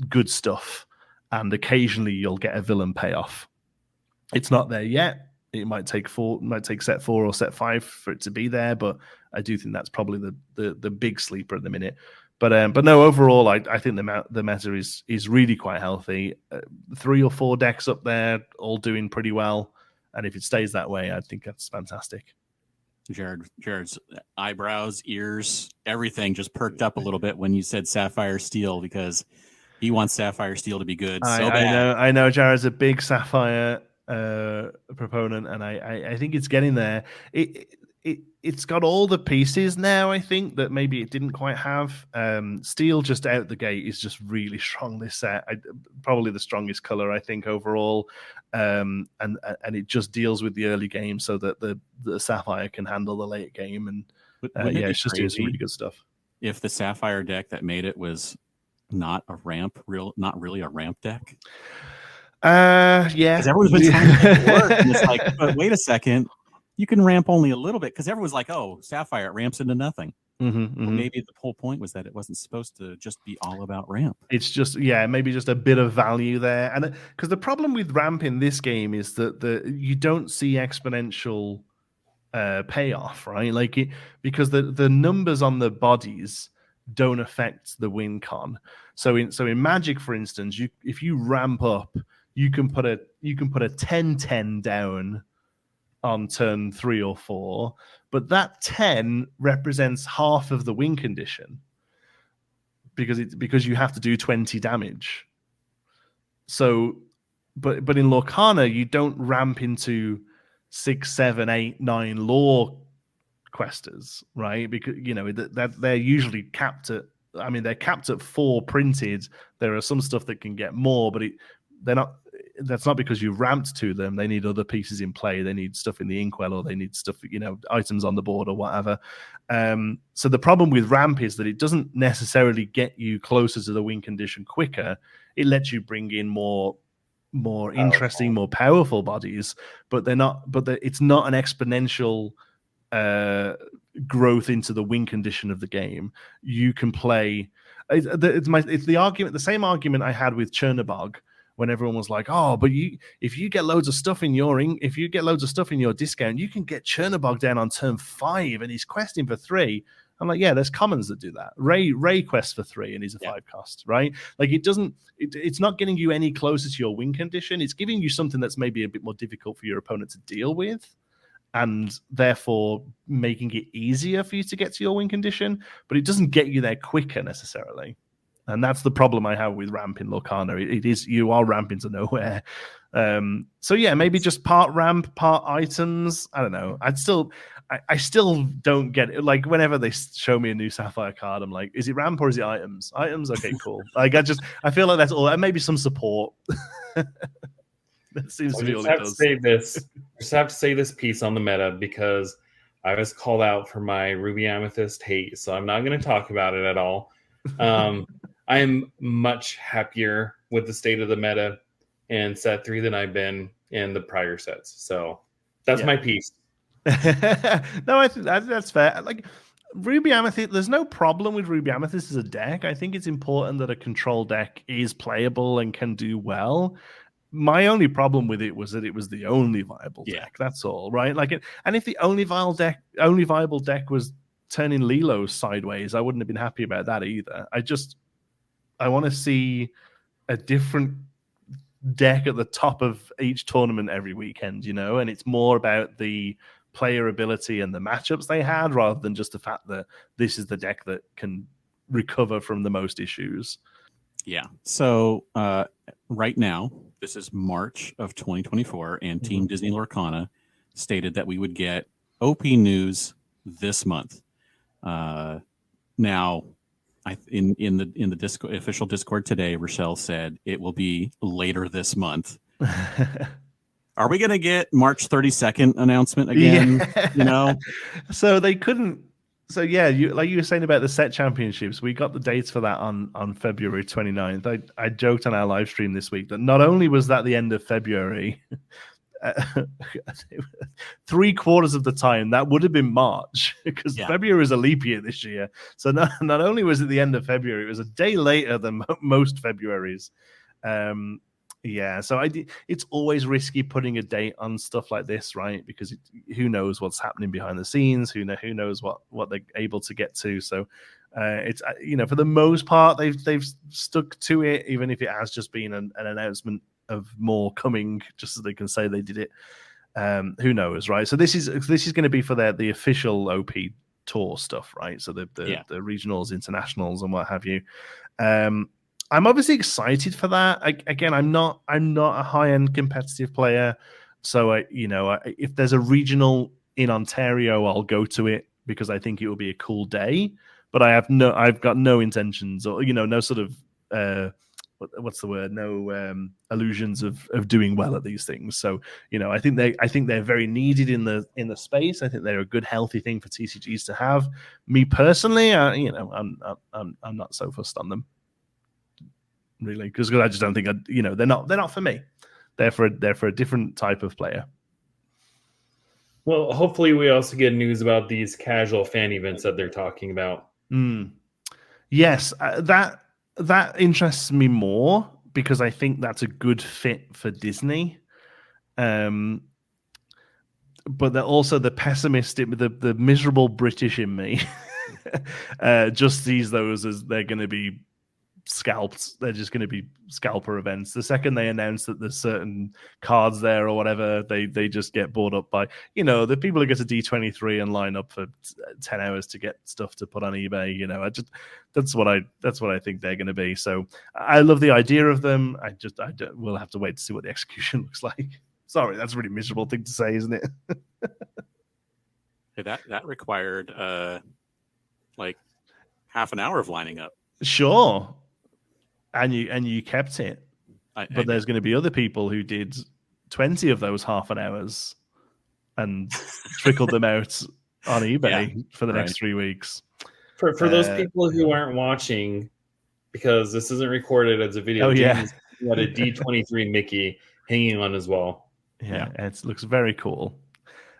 good stuff. And occasionally you'll get a Villain payoff. It's not there yet. It might take set 4 or set 5 for it to be there. But I do think that's probably the big sleeper at the minute. But no, overall, I think the meta is really quite healthy. 3 or 4 decks up there, all doing pretty well. And if it stays that way, I think that's fantastic. Jared's eyebrows, ears, everything just perked up a little bit when you said Sapphire Steel, because he wants Sapphire Steel to be good so bad. I know Jared's a big Sapphire proponent, and I think it's getting there. It's got all the pieces now, I think, that maybe it didn't quite have. Steel just out the gate is just really strong this set. Probably the strongest color, I think, overall. And it just deals with the early game so that the Sapphire can handle the late game. And it's just doing some really good stuff. If the Sapphire deck that made it was not really a ramp deck. Yeah. Because everyone's been trying to make it work. And it's like, but wait a second. You can ramp only a little bit, because everyone's like, oh, Sapphire, it ramps into nothing. Well, maybe the whole point was that it wasn't supposed to just be all about ramp. It's just, maybe just a bit of value there. And because the problem with ramp in this game is that you don't see exponential payoff, right? Like because the numbers on the bodies don't affect the win con. So in Magic, for instance, if you ramp up, you can put a 10-10 down on turn 3 or 4, but that 10 represents half of the win condition because you have to do 20 damage. So, but in Lorcana, you don't ramp into 6, 7, 8, 9 lore questers, right? Because that they're usually capped at. I mean, they're capped at 4 printed. There are some stuff that can get more, but they're not. That's not because you've ramped to them. They need other pieces in play. They need stuff in the inkwell, or they need stuff, items on the board or whatever. So the problem with ramp is that it doesn't necessarily get you closer to the win condition quicker. It lets you bring in more interesting, more powerful bodies, but they're not. But it's not an exponential growth into the win condition of the game. You can play. It's the argument, the same argument I had with Chernobog, when everyone was like, "Oh, but if you get loads of stuff in your discount, you can get Chernobog down on turn 5, and he's questing for 3." I'm like, yeah, there's commons that do that. Ray quests for 3 and he's a 5 cost, right? Like it's not getting you any closer to your win condition. It's giving you something that's maybe a bit more difficult for your opponent to deal with, and therefore making it easier for you to get to your win condition, but it doesn't get you there quicker necessarily. And that's the problem I have with ramp in Lorcana. It is, you are ramping to nowhere. So yeah, maybe just part ramp, part items. I don't know. I still don't get it. Like whenever they show me a new Sapphire card, I'm like, is it ramp or is it items? Items, okay, cool. Like I feel like that's all. And maybe some support. That seems to be all it does. Just have to say this piece on the meta because I was called out for my Ruby Amethyst hate, so I'm not going to talk about it at all. I am much happier with the state of the meta in set 3 than I've been in the prior sets. So that's my piece. No, I think that's fair. Like Ruby Amethyst, there's no problem with Ruby Amethyst as a deck. I think it's important that a control deck is playable and can do well. My only problem with it was that it was the only viable deck. That's all, right? Like, and if the only viable deck was turning Lilo sideways, I wouldn't have been happy about that either. I want to see a different deck at the top of each tournament every weekend, and it's more about the player ability and the matchups they had rather than just the fact that this is the deck that can recover from the most issues. Yeah. So right now, this is March of 2024, and Team Disney Lorcana stated that we would get OP news this month. Now, in the official Discord today, Rochelle said it will be later this month. Are we going to get March 32nd announcement again? Yeah. So they couldn't. So yeah, like you were saying about the set championships, we got the dates for that on February 29th. I joked on our live stream this week that not only was that the end of February, 3/4 of the time that would have been March because February is a leap year this year. So not only was it the end of February, it was a day later than most Februaries. So it's always risky putting a date on stuff like this, right? Because who knows what's happening behind the scenes? Who knows what they're able to get to? So it's for the most part they've stuck to it, even if it has just been an announcement of more coming, just so they can say they did it. Who knows, right? So this is going to be for the official OP tour stuff, right? So the regionals, internationals, and what have you. I'm obviously excited for that. I'm not a high-end competitive player, so if there's a regional in Ontario, I'll go to it because I think it will be a cool day. But I've got no intentions, or no sort of what's the word? No illusions of doing well at these things. So I think they're very needed in the space. I think they're a good, healthy thing for TCGs to have. Me personally, I'm not so fussed on them. Really, because I just don't think they're not for me. They're for a different type of player. Well, hopefully we also get news about these casual fan events that they're talking about. Yes, that interests me more because I think that's a good fit for Disney. But they're also the pessimistic, the miserable British in me just sees those as they're going to be scalped. They're just going to be scalper events. The second they announce that there's certain cards there or whatever, they just get bought up by the people who get to D23 and line up for 10 hours to get stuff to put on eBay. That's what I think they're going to be. So I love the idea of them. We'll have to wait to see what the execution looks like. Sorry, that's a really miserable thing to say, isn't it? Hey, that required like half an hour of lining up. Sure. And you kept it. But there's going to be other people who did 20 of those half an hours and trickled them out on eBay for the next 3 weeks. For those people who aren't watching, because this isn't recorded as a video, James had a D23 Mickey hanging on his wall. Yeah. It looks very cool.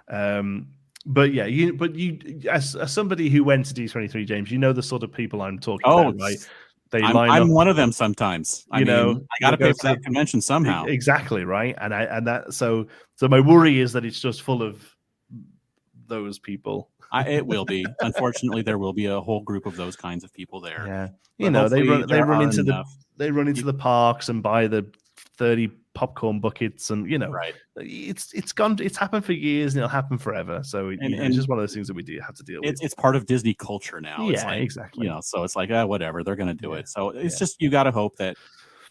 But you as somebody who went to D23, James, the sort of people I'm talking about, right? I'm one of them sometimes. I got to pay for that convention somehow. Exactly, right? So my worry is that it's just full of those people It will be. Unfortunately, there will be a whole group of those kinds of people there. Yeah, But they run into enough. the parks and buy the 30 popcorn buckets, and Right. it's happened for years and it'll happen forever. So it's just one of those things that we have to deal with. It's part of Disney culture now. It's Yeah, like, exactly. So it's like, whatever, they're going to do it. So it's just, you got to hope that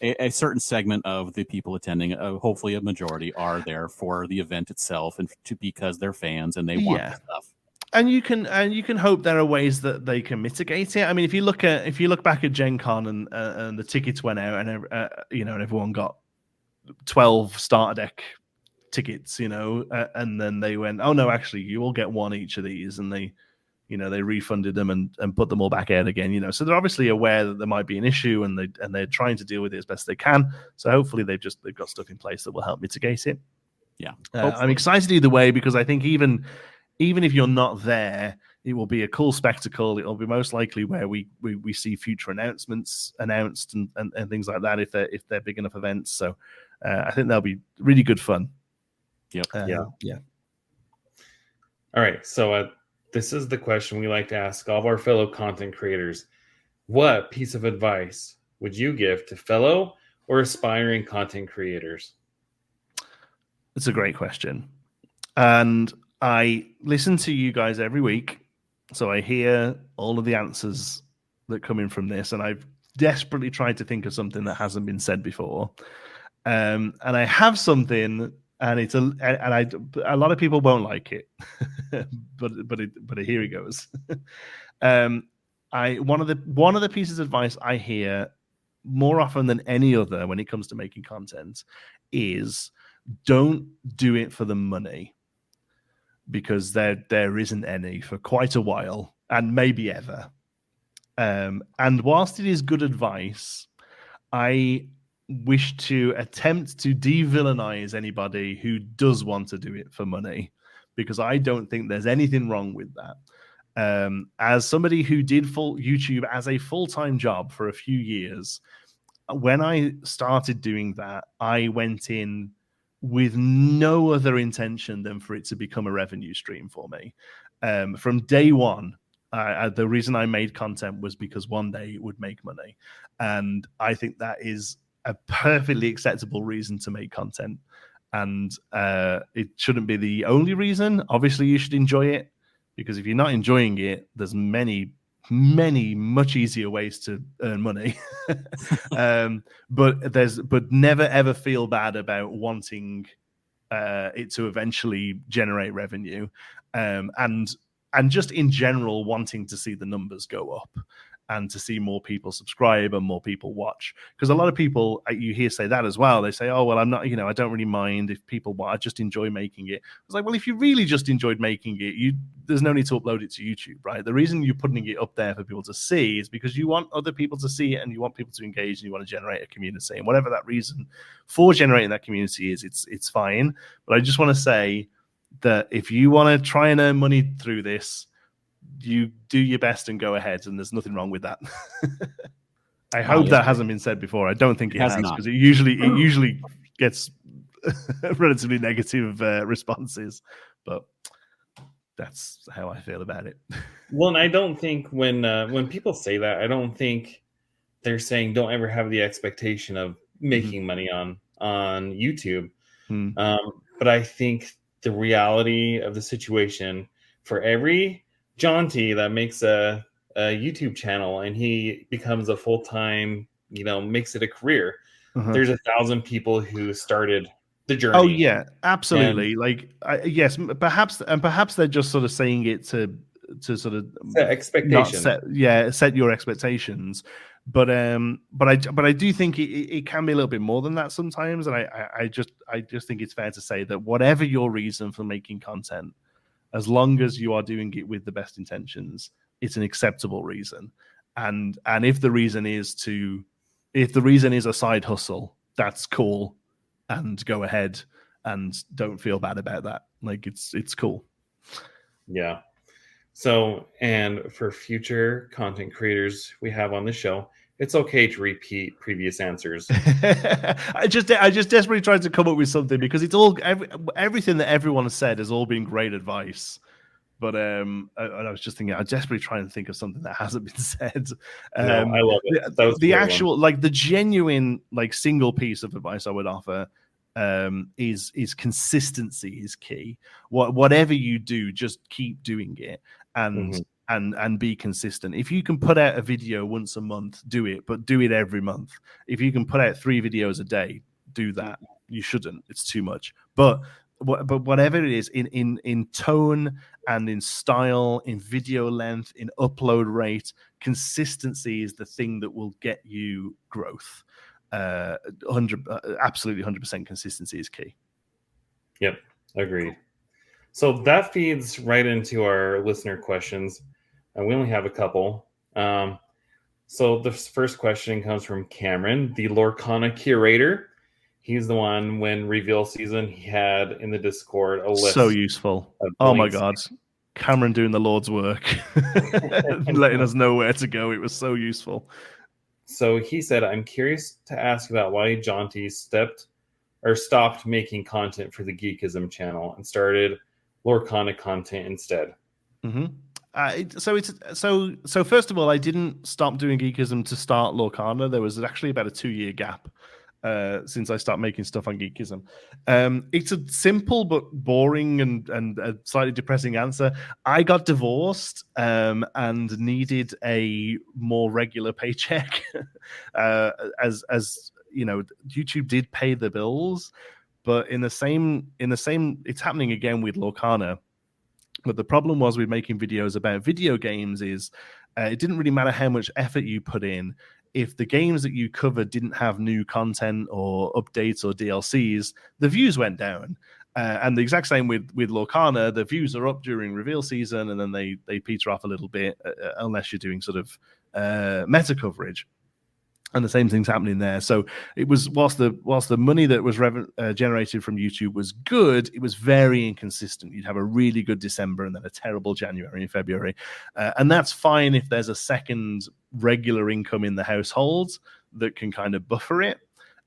a certain segment of the people attending, hopefully a majority, are there for the event itself and because they're fans and they want the stuff. And you can hope there are ways that they can mitigate it. I mean, if you look back at Gen Con and the tickets went out and and everyone got 12 starter deck tickets, and then they went, oh no, actually you all get one each of these, and they refunded them and put them all back out again. So they're obviously aware that there might be an issue, and they're trying to deal with it as best they can. So hopefully they've got stuff in place that will help mitigate it. Yeah, I'm excited either way, because I think even if you're not there, it will be a cool spectacle. It will be most likely where we see future announcements announced and things like that if they're big enough events. So I think that'll be really good fun. Yep. Yeah. All right. So this is the question we like to ask all of our fellow content creators. What piece of advice would you give to fellow or aspiring content creators? It's a great question. And I listen to you guys every week, so I hear all of the answers that come in from this, and I've desperately tried to think of something that hasn't been said before. And I have something, and a lot of people won't like it, but here it goes. One of the pieces of advice I hear more often than any other when it comes to making content is, don't do it for the money. Because there isn't any for quite a while, and maybe ever. And whilst it is good advice, I wish to attempt to de-villainize anybody who does want to do it for money, because I don't think there's anything wrong with that. As somebody who did YouTube as a full-time job for a few years, when I started doing that, I went in with no other intention than for it to become a revenue stream for me. From day one, the reason I made content was because one day it would make money. And I think that is a perfectly acceptable reason to make content. And it shouldn't be the only reason. Obviously, you should enjoy it, because if you're not enjoying it, there's many much easier ways to earn money. But never ever feel bad about wanting it to eventually generate revenue, and just in general wanting to see the numbers go up and to see more people subscribe and more people watch. Because a lot of people, you hear say that as well. They say, oh, well, I'm not, I don't really mind if people watch. I just enjoy making it. It's like, well, if you really just enjoyed making it, there's no need to upload it to YouTube, right? The reason you're putting it up there for people to see is because you want other people to see it, and you want people to engage, and you want to generate a community. And whatever that reason for generating that community is, it's fine. But I just want to say that if you want to try and earn money through this, you do your best and go ahead, and there's nothing wrong with that. I hope that hasn't been said before. I don't think it has, because it usually gets relatively negative responses, but that's how I feel about it. Well, and I don't think when people say that, I don't think they're saying don't ever have the expectation of making money on YouTube. But I think the reality of the situation, for every Jonti that makes a YouTube channel and he becomes a full-time, makes it a career, there's 1,000 people who started the journey. Oh yeah, absolutely. Yes, perhaps they're just sort of saying it to sort of set expectations. Set your expectations. But I do think it can be a little bit more than that sometimes, and I just think it's fair to say that whatever your reason for making content, as long as you are doing it with the best intentions, it's an acceptable reason. And if the reason is a side hustle, that's cool, and go ahead and don't feel bad about that. Like it's cool. Yeah. So, and for future content creators we have on the show, it's okay to repeat previous answers. I just desperately tried to come up with something, because it's all everything that everyone has said has all been great advice. I was just thinking, I'm desperately trying to think of something that hasn't been said. No, I love it. That was The a great actual, one. like the genuine, like single piece of advice I would offer is consistency is key. Whatever you do, just keep doing it and be consistent. If you can put out a video once a month, do it, but do it every month. If you can put out 3 videos a day, do that. You shouldn't. It's too much. But whatever it is, in tone and in style, in video length, in upload rate, consistency is the thing that will get you growth. 100% consistency is key. Yep, agreed. So that feeds right into our listener questions, and we only have a couple. So the first question comes from Cameron, the Lorcana curator. He's the one when reveal season he had in the Discord a list. So useful. Oh my God. Cameron doing the Lord's work, letting us know where to go. It was so useful. So he said, I'm curious to ask about why Jonti stopped making content for the Geekism channel and started Lorcana content instead. So first of all, I didn't stop doing Geekism to start Lorcana. There was actually about a 2-year gap since I started making stuff on Geekism. It's a simple but boring and a slightly depressing answer. I got divorced and needed a more regular paycheck. As you know, YouTube did pay the bills, but in the same, it's happening again with Lorcana. But the problem was with making videos about video games is it didn't really matter how much effort you put in. If the games that you covered didn't have new content or updates or DLCs, the views went down. And the exact same with Lorcana, the views are up during reveal season, and then they peter off a little bit unless you're doing sort of meta coverage. And the same thing's happening there. So it was whilst the money that was generated from YouTube was good, it was very inconsistent. You'd have a really good December and then a terrible January and February, and that's fine if there's a second regular income in the household that can kind of buffer it.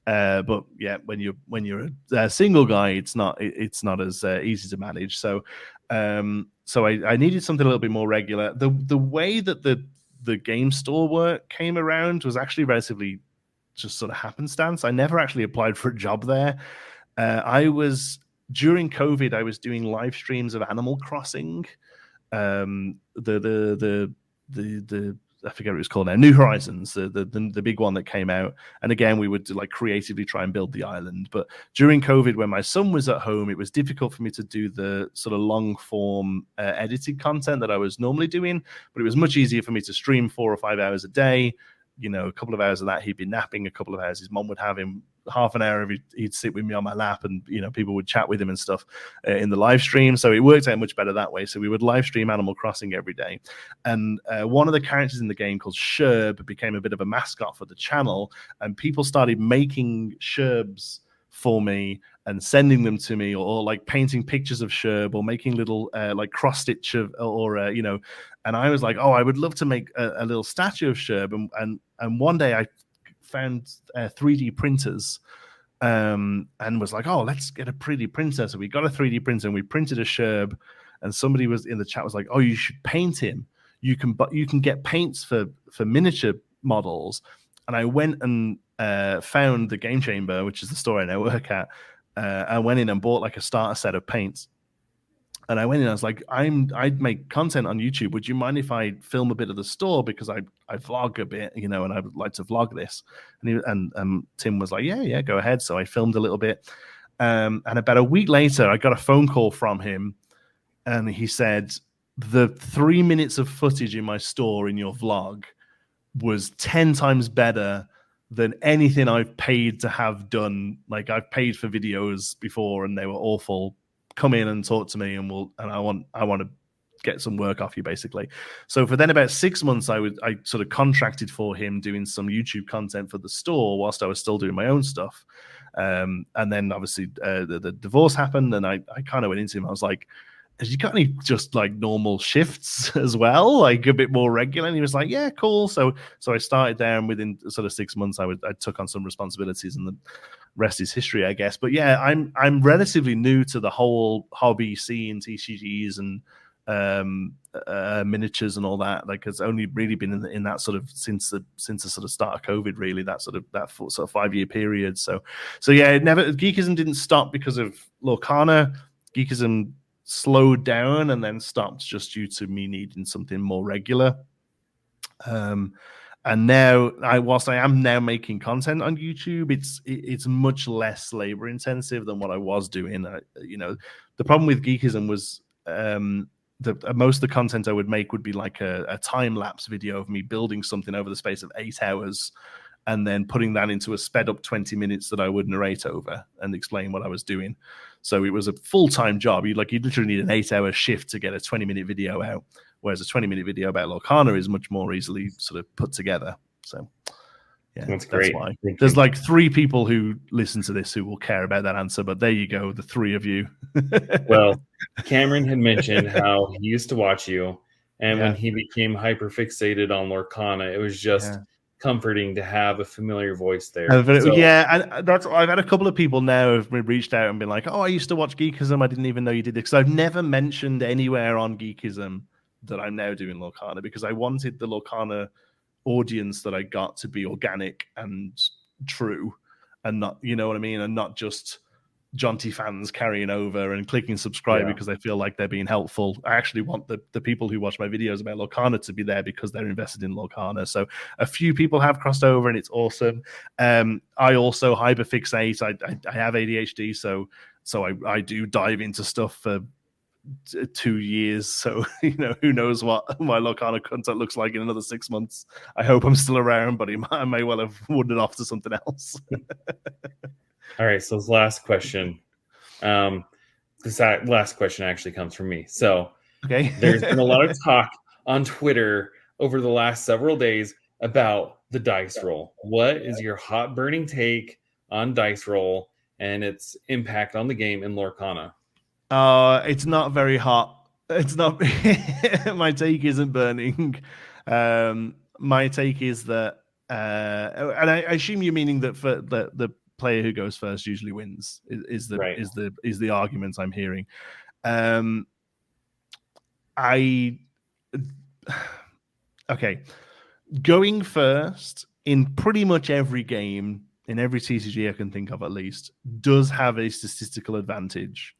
But yeah, when you're a single guy, it's not as easy to manage. So I needed something a little bit more regular. The way that the game store work came around was actually relatively just sort of happenstance. I never actually applied for a job there. During COVID, I was doing live streams of Animal Crossing. I forget what it was called now, New Horizons, the big one that came out. And again, we would like creatively try and build the island. But during COVID, when my son was at home, it was difficult for me to do the sort of long form edited content that I was normally doing. But it was much easier for me to stream 4 or 5 hours a day. You know, a couple of hours of that, he'd be napping. A couple of hours, his mom would have him. Half an hour, he'd sit with me on my lap, and you know, people would chat with him and stuff in the live stream. So it worked out much better that way. So we would live stream Animal Crossing every day, and one of the characters in the game called Sherb became a bit of a mascot for the channel, and people started making Sherbs for me and sending them to me, or like painting pictures of Sherb, or making little like cross stitch of, or you know. And I was like, oh, I would love to make a little statue of Sherb, and one day I found 3D printers and was like, oh, let's get a 3D printer. So we got a 3D printer and we printed a Sherb, and somebody was in the chat was like, oh, you should paint him. You can get paints for miniature models. And I went and found the Game Chamber, which is the store I now work at. I went in and bought like a starter set of paints. And I went in, I was like, I'd make content on YouTube. Would you mind if I film a bit of the store? Because I vlog a bit, you know, and I would like to vlog this. And Tim was like, yeah, go ahead. So I filmed a little bit. And about a week later, I got a phone call from him. And he said, the 3 minutes of footage in my store in your vlog was 10 times better than anything I've paid to have done. Like, I've paid for videos before and they were awful. Come in and talk to me, and I want to get some work off you, basically. So for then about 6 months, I sort of contracted for him doing some YouTube content for the store whilst I was still doing my own stuff. And then obviously the divorce happened, and I kind of went into him. I was like, "Have you got any just like normal shifts as well, like a bit more regular?" And he was like, "Yeah, cool." So I started there, and within sort of 6 months, I took on some responsibilities, and the rest is history, I guess. But yeah, I'm relatively new to the whole hobby scene, TCGs, and miniatures and all that. Like, it's only really been in that sort of since the sort of start of COVID, really, that sort of 5-year period. So yeah, Geekism didn't stop because of Lorcana. Geekism slowed down and then stopped just due to me needing something more regular. And now, whilst I am now making content on YouTube, it's much less labor intensive than what I was doing. The problem with Geekism was most of the content I would make would be like a time lapse video of me building something over the space of 8 hours, and then putting that into a sped up 20 minutes that I would narrate over and explain what I was doing. So it was a full-time job. You literally need an 8-hour shift to get a 20-minute video out, whereas a 20-minute video about Lorcana is much more easily sort of put together. So yeah, that's great. Why. There's like 3 people who listen to this who will care about that answer, but there you go, the 3 of you. Well, Cameron had mentioned how he used to watch you, and when he became hyper fixated on Lorcana, it was just comforting to have a familiar voice there. And I've had a couple of people now have reached out and been like, "Oh, I used to watch Geekism. I didn't even know you did it." Because I've never mentioned anywhere on Geekism that I'm now doing Lorcana, because I wanted the Lorcana audience that I got to be organic and true, and not, you know what I mean, and not just Jonti fans carrying over and clicking subscribe because they feel like they're being helpful. I actually want the people who watch my videos about Lorcana to be there because they're invested in Lorcana. So a few people have crossed over, and it's awesome. I also hyperfixate. I have ADHD, so I do dive into stuff for 2 years. So who knows what my Lorcana content looks like in another 6 months. I hope I'm still around, but I may well have wandered off to something else. All right, so this last question. This last question actually comes from me. So there's been a lot of talk on Twitter over the last several days about the dice roll. What is your hot burning take on dice roll and its impact on the game in Lorcana? It's not very hot. It's not. My take isn't burning. My take is that, and I assume you're meaning that for the player who goes first usually wins. Is the argument I'm hearing. Going first in pretty much every game, in every TCG I can think of at least, does have a statistical advantage,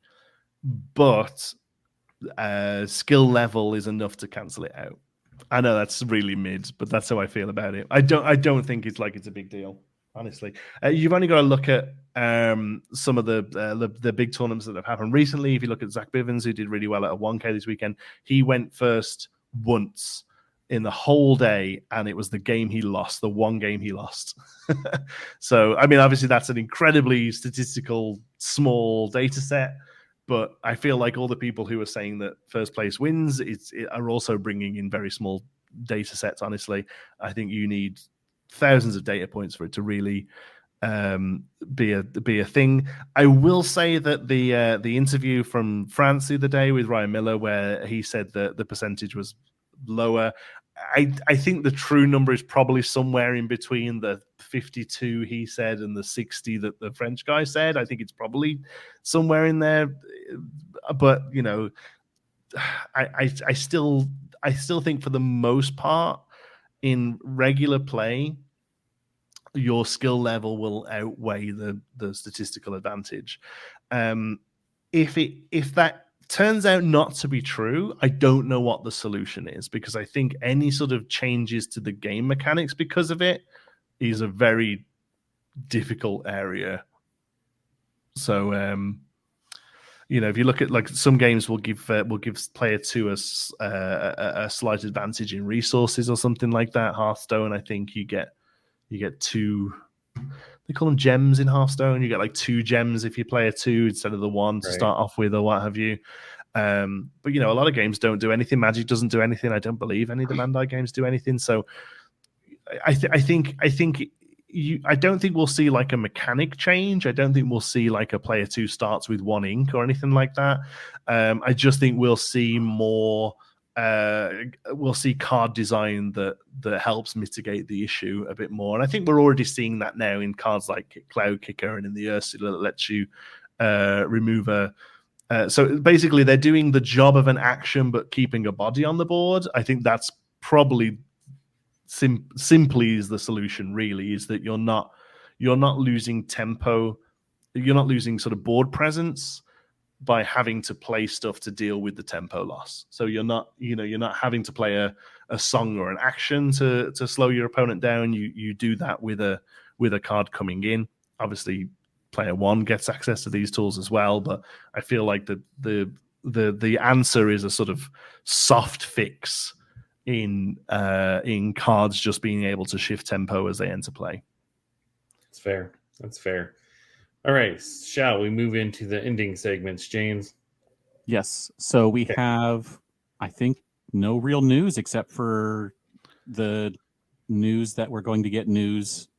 but skill level is enough to cancel it out. I know that's really mid, but that's how I feel about it. I don't think it's a big deal, honestly. You've only got to look at some of the big tournaments that have happened recently. If you look at Zach Bivens, who did really well at a 1K this weekend, he went first once in the whole day, and it was the game he lost, the one game he lost. So, I mean, obviously that's an incredibly statistical small data set, but I feel like all the people who are saying that first place wins are also bringing in very small data sets, honestly. I think you need thousands of data points for it to really be a thing. I will say that the interview from France the other day with Ryan Miller, where he said that the percentage was lower, I think the true number is probably somewhere in between the 52 he said and the 60 that the French guy said. I think it's probably somewhere in there, but I still think for the most part in regular play, your skill level will outweigh the statistical advantage. If that turns out not to be true, I don't know what the solution is, because I think any sort of changes to the game mechanics because of it is a very difficult area. So, if you look at, like, some games will give player 2 a slight advantage in resources or something like that. Hearthstone, I think you get 2. They call them gems in Hearthstone. You get like 2 gems if you play a 2 instead of the 1 to start off with, or what have you. But a lot of games don't do anything. Magic doesn't do anything. I don't believe any of the Bandai games do anything. So I don't think we'll see like a mechanic change. I don't think we'll see like a player 2 starts with 1 ink or anything like that. I just think we'll see more. We'll see card design that helps mitigate the issue a bit more. And I think we're already seeing that now in cards like Cloud Kicker and in the Ursula, that lets you remove a So basically, they're doing the job of an action but keeping a body on the board. I think that's probably simply is the solution. Really, is that you're not losing tempo, you're not losing sort of board presence by having to play stuff to deal with the tempo loss. So you're not having to play a song or an action to slow your opponent down. You do that with a card coming in. Obviously, player one gets access to these tools as well, but I feel like the answer is a sort of soft fix in cards just being able to shift tempo as they enter play. That's fair. That's fair. All right, shall we move into the ending segments, James? Yes. So we have, I think, no real news except for the news that we're going to get news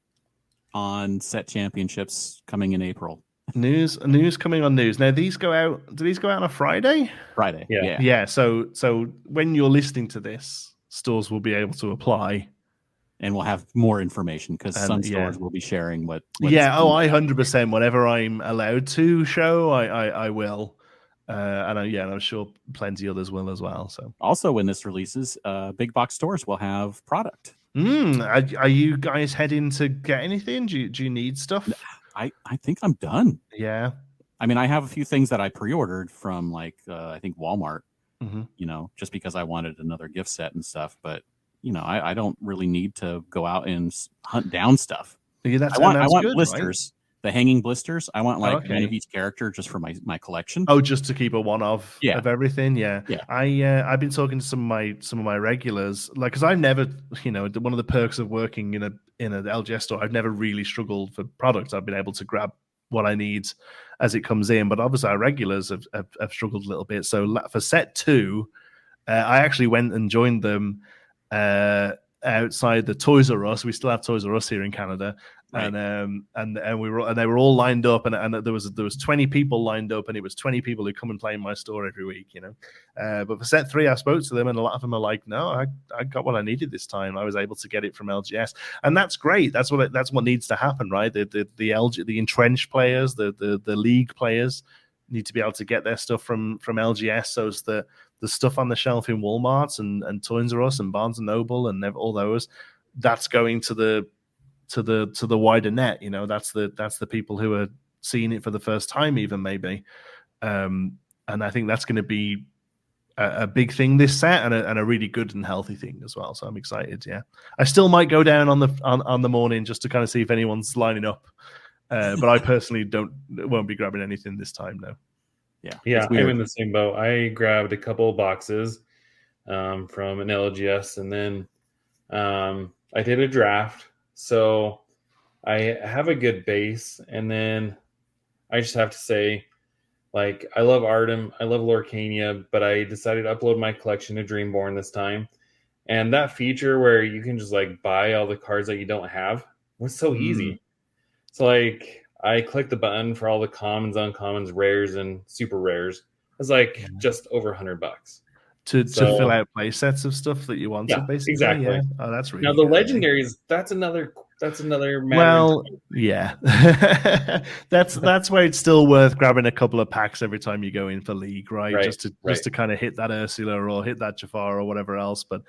on set championships coming in April. News coming on news. Now these go out. Do these go out on a Friday? Friday. Yeah. Yeah. So when you're listening to this, stores will be able to apply. And we'll have more information because some stores will be sharing what yeah. Oh, I 100%. Whenever I'm allowed to show, I will. And I'm sure plenty others will as well. So also when this releases, big box stores will have product. Are you guys heading to get anything? Do you need stuff? I think I'm done. Yeah. I mean, I have a few things that I pre-ordered from I think Walmart, just because I wanted another gift set and stuff. But, I don't really need to go out and hunt down stuff. Yeah, I want good, blisters, right? The hanging blisters. I want one of each character just for my collection. Oh, just to keep a one of everything. Yeah. Yeah. I've been talking to some of my regulars, like, because I've never, one of the perks of working in an LGS store, I've never really struggled for products. I've been able to grab what I need as it comes in, but obviously our regulars have struggled a little bit. So for set 2, I actually went and joined them outside the Toys R Us. We still have Toys R Us here in Canada. Right. And they were all lined up, and there was 20 people lined up, and it was 20 people who come and play in my store every week, But for set 3, I spoke to them, and a lot of them are like, "No, I got what I needed this time. I was able to get it from LGS, and that's great. That's what needs to happen, right? The entrenched players, the league players need to be able to get their stuff from LGS, so as the stuff on the shelf in Walmart and Toys R Us and Barnes and Noble and all those, that's going to the wider net. That's the people who are seeing it for the first time, even maybe. And I think that's going to be a big thing this set, and a really good and healthy thing as well. So I'm excited. Yeah, I still might go down on the morning just to kind of see if anyone's lining up. But I personally won't be grabbing anything this time. No. Yeah, I'm in the same boat. I grabbed a couple of boxes from an LGS, and then I did a draft. So I have a good base, and then I just have to say, like, I love Artem, I love Lorcana, but I decided to upload my collection to Dreamborn this time. And that feature where you can just like buy all the cards that you don't have was so easy. So like I clicked the button for all the commons, uncommons, rares, and super rares. It was like just over $100 to fill out play sets of stuff that you wanted. Basically, exactly. Yeah. Oh, that's really now the legendaries. That's another matter. Well, yeah, that's where it's still worth grabbing a couple of packs every time you go in for League, right? Just to kind of hit that Ursula or hit that Jafar or whatever else. But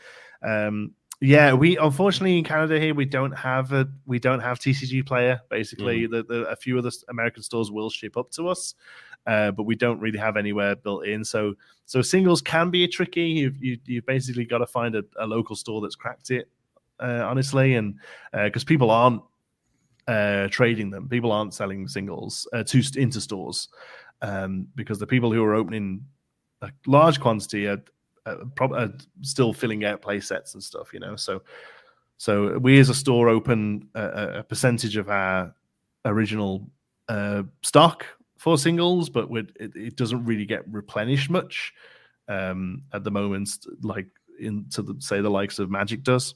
yeah, we unfortunately in Canada here we don't have TCG Player. Basically, a few of the American stores will ship up to us, but we don't really have anywhere built in. So singles can be tricky. You've basically got to find a local store that's cracked it, honestly, and because people aren't trading them, people aren't selling singles into stores, because the people who are opening a large quantity are still filling out play sets and stuff, So we as a store open a percentage of our original stock for singles, but it doesn't really get replenished much at the moment, like the likes of Magic does.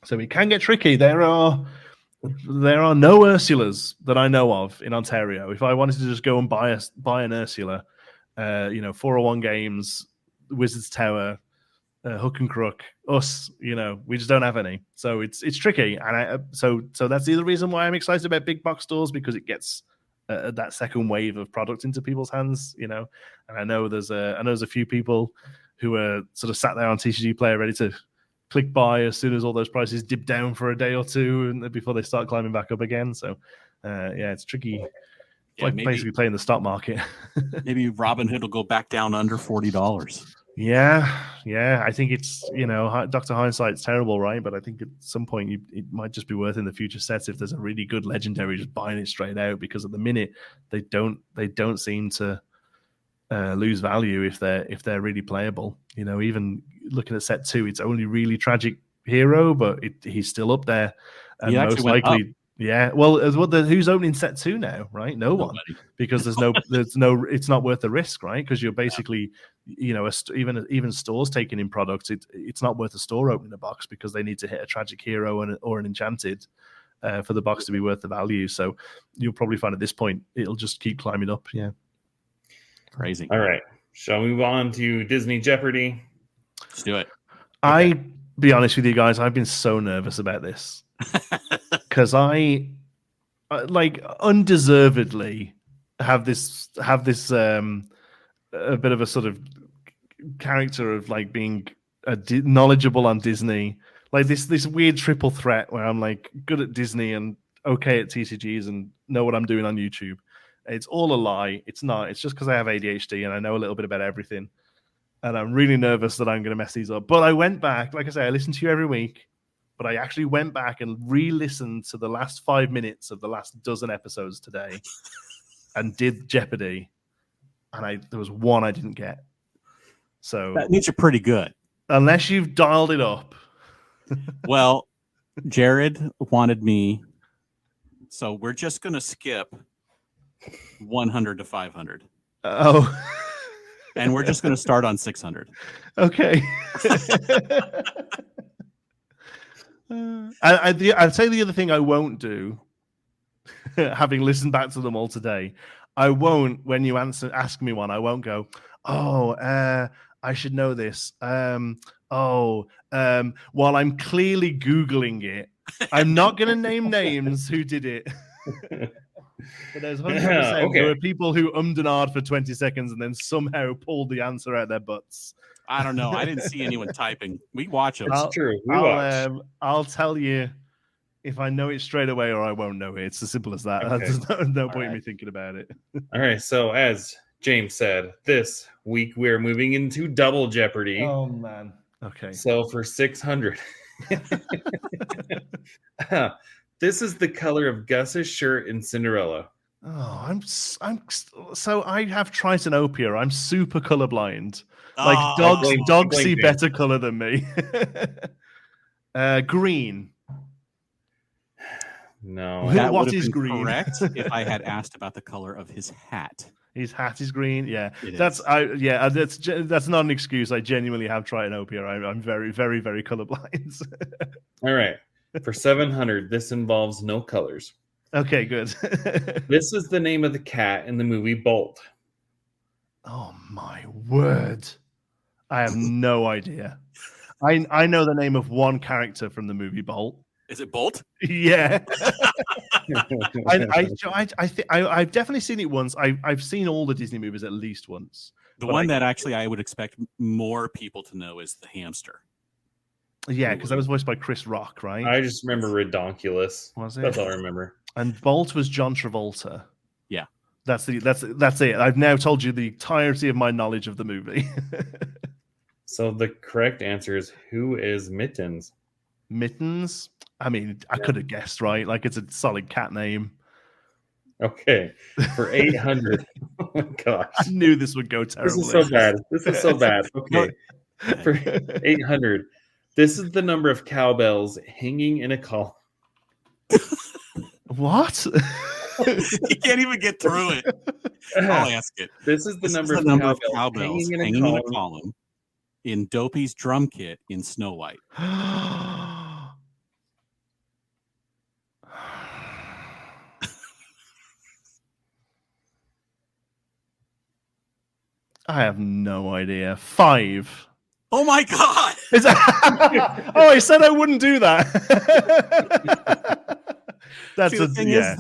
So it can get tricky. There are no Ursulas that I know of in Ontario. If I wanted to just go and buy an Ursula, 401 Games, Wizards Tower, Hook and Crook, us, we just don't have any. So it's tricky, and so that's the other reason why I'm excited about big box stores, because it gets that second wave of product into people's hands, you know. And I know there's a few people who are sort of sat there on TCG Player ready to click buy as soon as all those prices dip down for a day or two and before they start climbing back up again. So it's tricky. Like basically playing the stock market. Maybe Robinhood will go back down under $40. Yeah. I think it's, you know, Dr. Hindsight's terrible, right? But I think at some point it might just be worth in the future sets if there's a really good legendary just buying it straight out, because at the minute they don't seem to lose value if they're really playable. You know, even looking at set 2, it's only really Tragic Hero, but he's still up there, and most likely. Up. Yeah, well, who's opening set 2 now, right? Nobody. Because there's no, it's not worth the risk, right? Because you're basically, you know, even stores taking in products, it's not worth a store opening a box because they need to hit a Tragic Hero or an Enchanted for the box to be worth the value. So you'll probably find at this point it'll just keep climbing up. Yeah, crazy. All right, shall we move on to Disney Jeopardy? Let's do it. Okay. I be honest with you guys, I've been so nervous about this. Because I like undeservedly have this a bit of a sort of character of like being knowledgeable on Disney, like this weird triple threat where I'm like good at Disney and okay at TCGs and know what I'm doing on YouTube. It's all a lie. It's not. It's just because I have ADHD and I know a little bit about everything, and I'm really nervous that I'm going to mess these up. But I went back, like I say, I listen to you every week. But I actually went back and re-listened to the last 5 minutes of the last dozen episodes today and did Jeopardy. And there was one I didn't get. So that means you're pretty good. Unless you've dialed it up. Well, Jared wanted me. So we're just going to skip 100 to 500. Oh. And we're just going to start on 600. Okay. I'd say the other thing I won't do, having listened back to them all today, I won't, when you ask me one, I won't go, I should know this. While I'm clearly Googling it, I'm not going to name names who did it. But there's 100%. Okay. There are people who ummed and ahed for 20 seconds and then somehow pulled the answer out their butts. I don't know. I didn't see anyone typing. We watch them. That's true. I'll tell you if I know it straight away or I won't know it. It's as simple as that. Okay. There's no point in me thinking about it. All right. So as James said, this week we're moving into Double Jeopardy. Oh, man. Okay. So for 600. This is the color of Gus's shirt in Cinderella. Oh, so I have tritanopia. I'm super colorblind. Like dogs see better color than me. Green. No. That what is green? Correct. If I had asked about the color of his hat. His hat is green. Yeah, that's not an excuse. I genuinely have tritanopia. I'm very, very, very colorblind. All right. For 700, this involves no colors. Okay, good. This is the name of the cat in the movie Bolt. Oh my word. I have no idea. I know the name of one character from the movie Bolt. Is it Bolt? Yeah. I've definitely seen it once. I've seen all the Disney movies at least once. The one that actually I would expect more people to know is the hamster. Yeah, because that was voiced by Chris Rock, right? I just remember Redonkulous. Was it? That's all I remember. And Bolt was John Travolta. Yeah. That's it. I've now told you the entirety of my knowledge of the movie. So the correct answer is, who is Mittens? Mittens? I mean, I could have guessed, right? Like, it's a solid cat name. Okay. For 800. Oh my gosh. I knew this would go terribly. This is so bad. Okay. For 800. This is the number of cowbells hanging in a column. What? You can't even get through it. I'll ask it. This is the number of cowbells hanging in a column in Dopey's drum kit in Snow White. I have no idea. 5. Oh my God! I said I wouldn't do that. That's See, the thing is,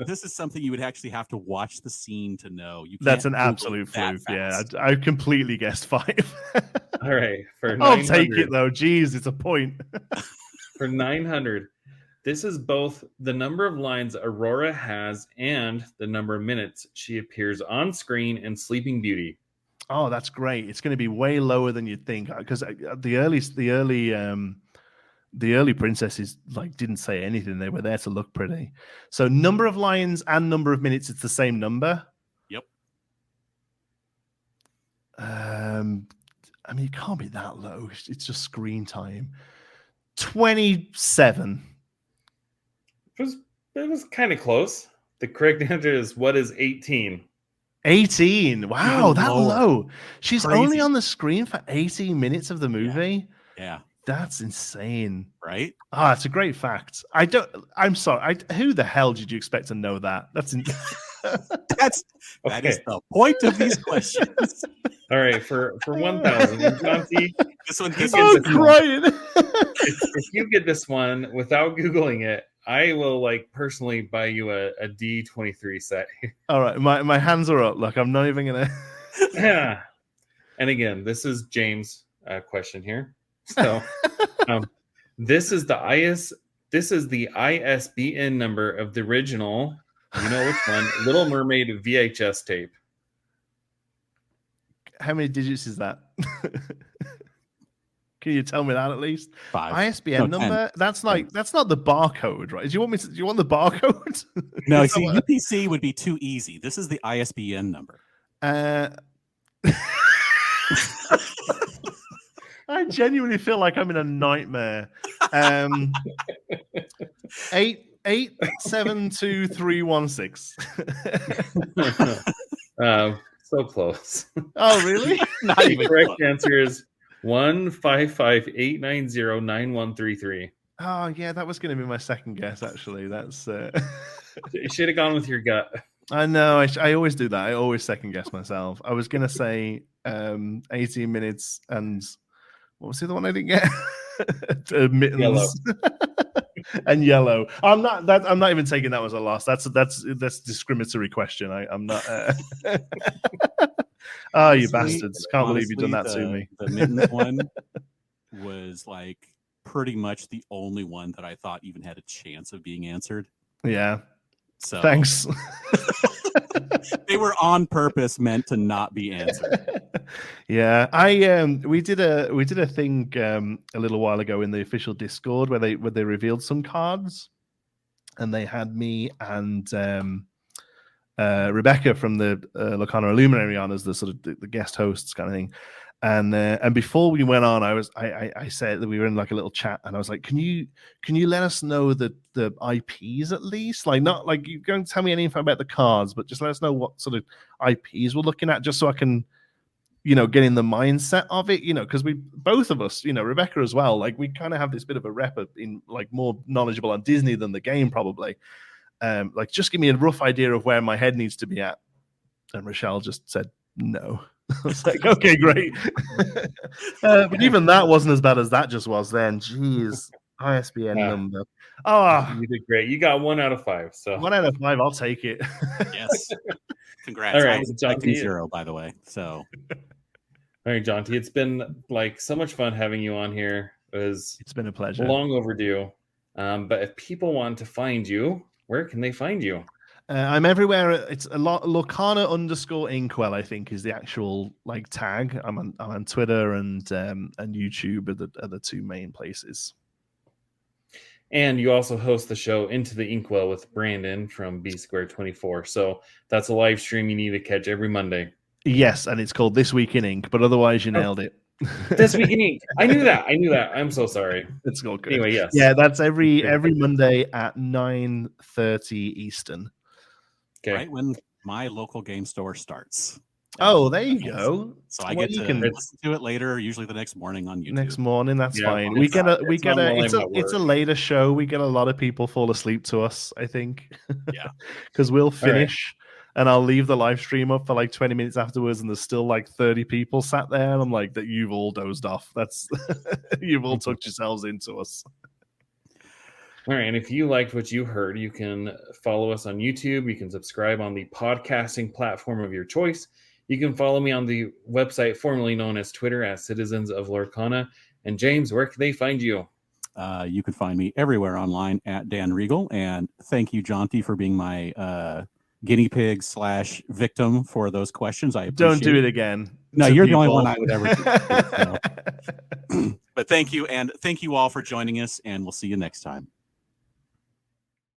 this is something you would actually have to watch the scene to know. You can't That's an Google absolute that fluke. Yeah, fast. I completely guessed 5. All right, for I'll 900, take it though. Jeez, it's a point. for 900, this is both the number of lines Aurora has and the number of minutes she appears on screen in Sleeping Beauty. Oh, that's great. It's going to be way lower than you'd think because the early princesses like didn't say anything. They were there to look pretty. So number of lines and number of minutes, it's the same number. Yep. I mean, it can't be that low. It's just screen time. 27. It was kind of close. The correct answer is what is 18? 18. Wow, Even that lower. low. She's Crazy. only on the screen for 18 minutes of the movie. Yeah. That's insane. Right? Ah, it's a great fact. I'm sorry. Who the hell did you expect to know that? That is the point of these questions. All right, for 1,000, Jonti, This one gets I'm crying. if you get this one without Googling it, I will like personally buy you a D23 set. All right, my hands are up. Look, I'm not even gonna. Yeah. And again, this is James' question here. So this is the ISBN number of the original, you know which one, Little Mermaid VHS tape. How many digits is that? Can you tell me that at least? 5. ISBN No, number? 10. That's like that's not the barcode, right? Do you want the barcode? No, Is that see, what- UPC would be too easy. This is the ISBN number. I genuinely feel like I'm in a nightmare. 8872316. So close. Oh, really? Not The even correct close. answer is 155-890-9133. Oh, yeah, that was going to be my second guess. Actually, that's. You should have gone with your gut. I know. I always do that. I always second guess myself. I was going to say 18 minutes and what was the other one I didn't get? Mittens. Yellow. And yellow. I'm not even taking that as a loss. That's a discriminatory question. I'm not. Oh, you bastards! Can't believe you've done that to me. The mittens one was like pretty much the only one that I thought even had a chance of being answered. Yeah. So Thanks. they were on purpose meant to not be answered. Yeah, we did a thing a little while ago in the official Discord where they revealed some cards, and they had me and Rebecca from the Lorcana Illuminary on as the sort of the guest hosts kind of thing. And before we went on, I said that we were in like a little chat, and I was like, "Can you let us know the IPs at least? Like, not like you don't tell me any info about the cards, but just let us know what sort of IPs we're looking at, just so I can, get in the mindset of it, because we both of us, Rebecca as well, like we kind of have this bit of a rep in like more knowledgeable on Disney than the game probably. Like, just give me a rough idea of where my head needs to be at." And Rochelle just said no. I was like, okay, great. But even that wasn't as bad as that just was then. Jeez. ISBN number. Oh, You did great. You got 1 out of 5. So 1 out of 5, I'll take it. Yes. Congrats. All right, I was expecting Jonti. 0, by the way. So all right, Jonti, it's been like so much fun having you on here. It's been a pleasure. long overdue. But if people want to find you, where can they find you? I'm everywhere. It's a lot. Lorcana_Inkwell, I think, is the actual like tag. I'm on Twitter and YouTube are the two main places. And you also host the show Into the Inkwell with Brandon from B Square 24. So that's a live stream you need to catch every Monday. Yes, and it's called This Week in Ink, but otherwise you nailed it. This Week in Ink. I knew that. I'm so sorry. It's all good. Anyway, yes. Yeah, that's every Monday at 9:30 Eastern. Okay. right when my local game store starts. Oh, there you go. So I Well, get you to can- listen to it later, usually the next morning on YouTube. Next morning, that's Yeah, fine. it's not while It's I'm at a work. later show. We get a lot of people fall asleep to us, I think. Yeah. Because we'll right. finish and I'll leave the live stream up for like 20 minutes afterwards, and there's still like 30 people sat there, and I'm like, that you've all dozed off. That's you've all tucked yourselves into us. All right, and if you liked what you heard, you can follow us on YouTube. You can subscribe on the podcasting platform of your choice. You can follow me on the website formerly known as Twitter at Citizens of Lorcana. And James, where can they find you? You can find me everywhere online at Dan Regal. And thank you, Jonti, for being my guinea pig / victim for those questions. I appreciate Don't do it again. No, you're the only one I would ever do. So. But thank you, and thank you all for joining us, and we'll see you next time.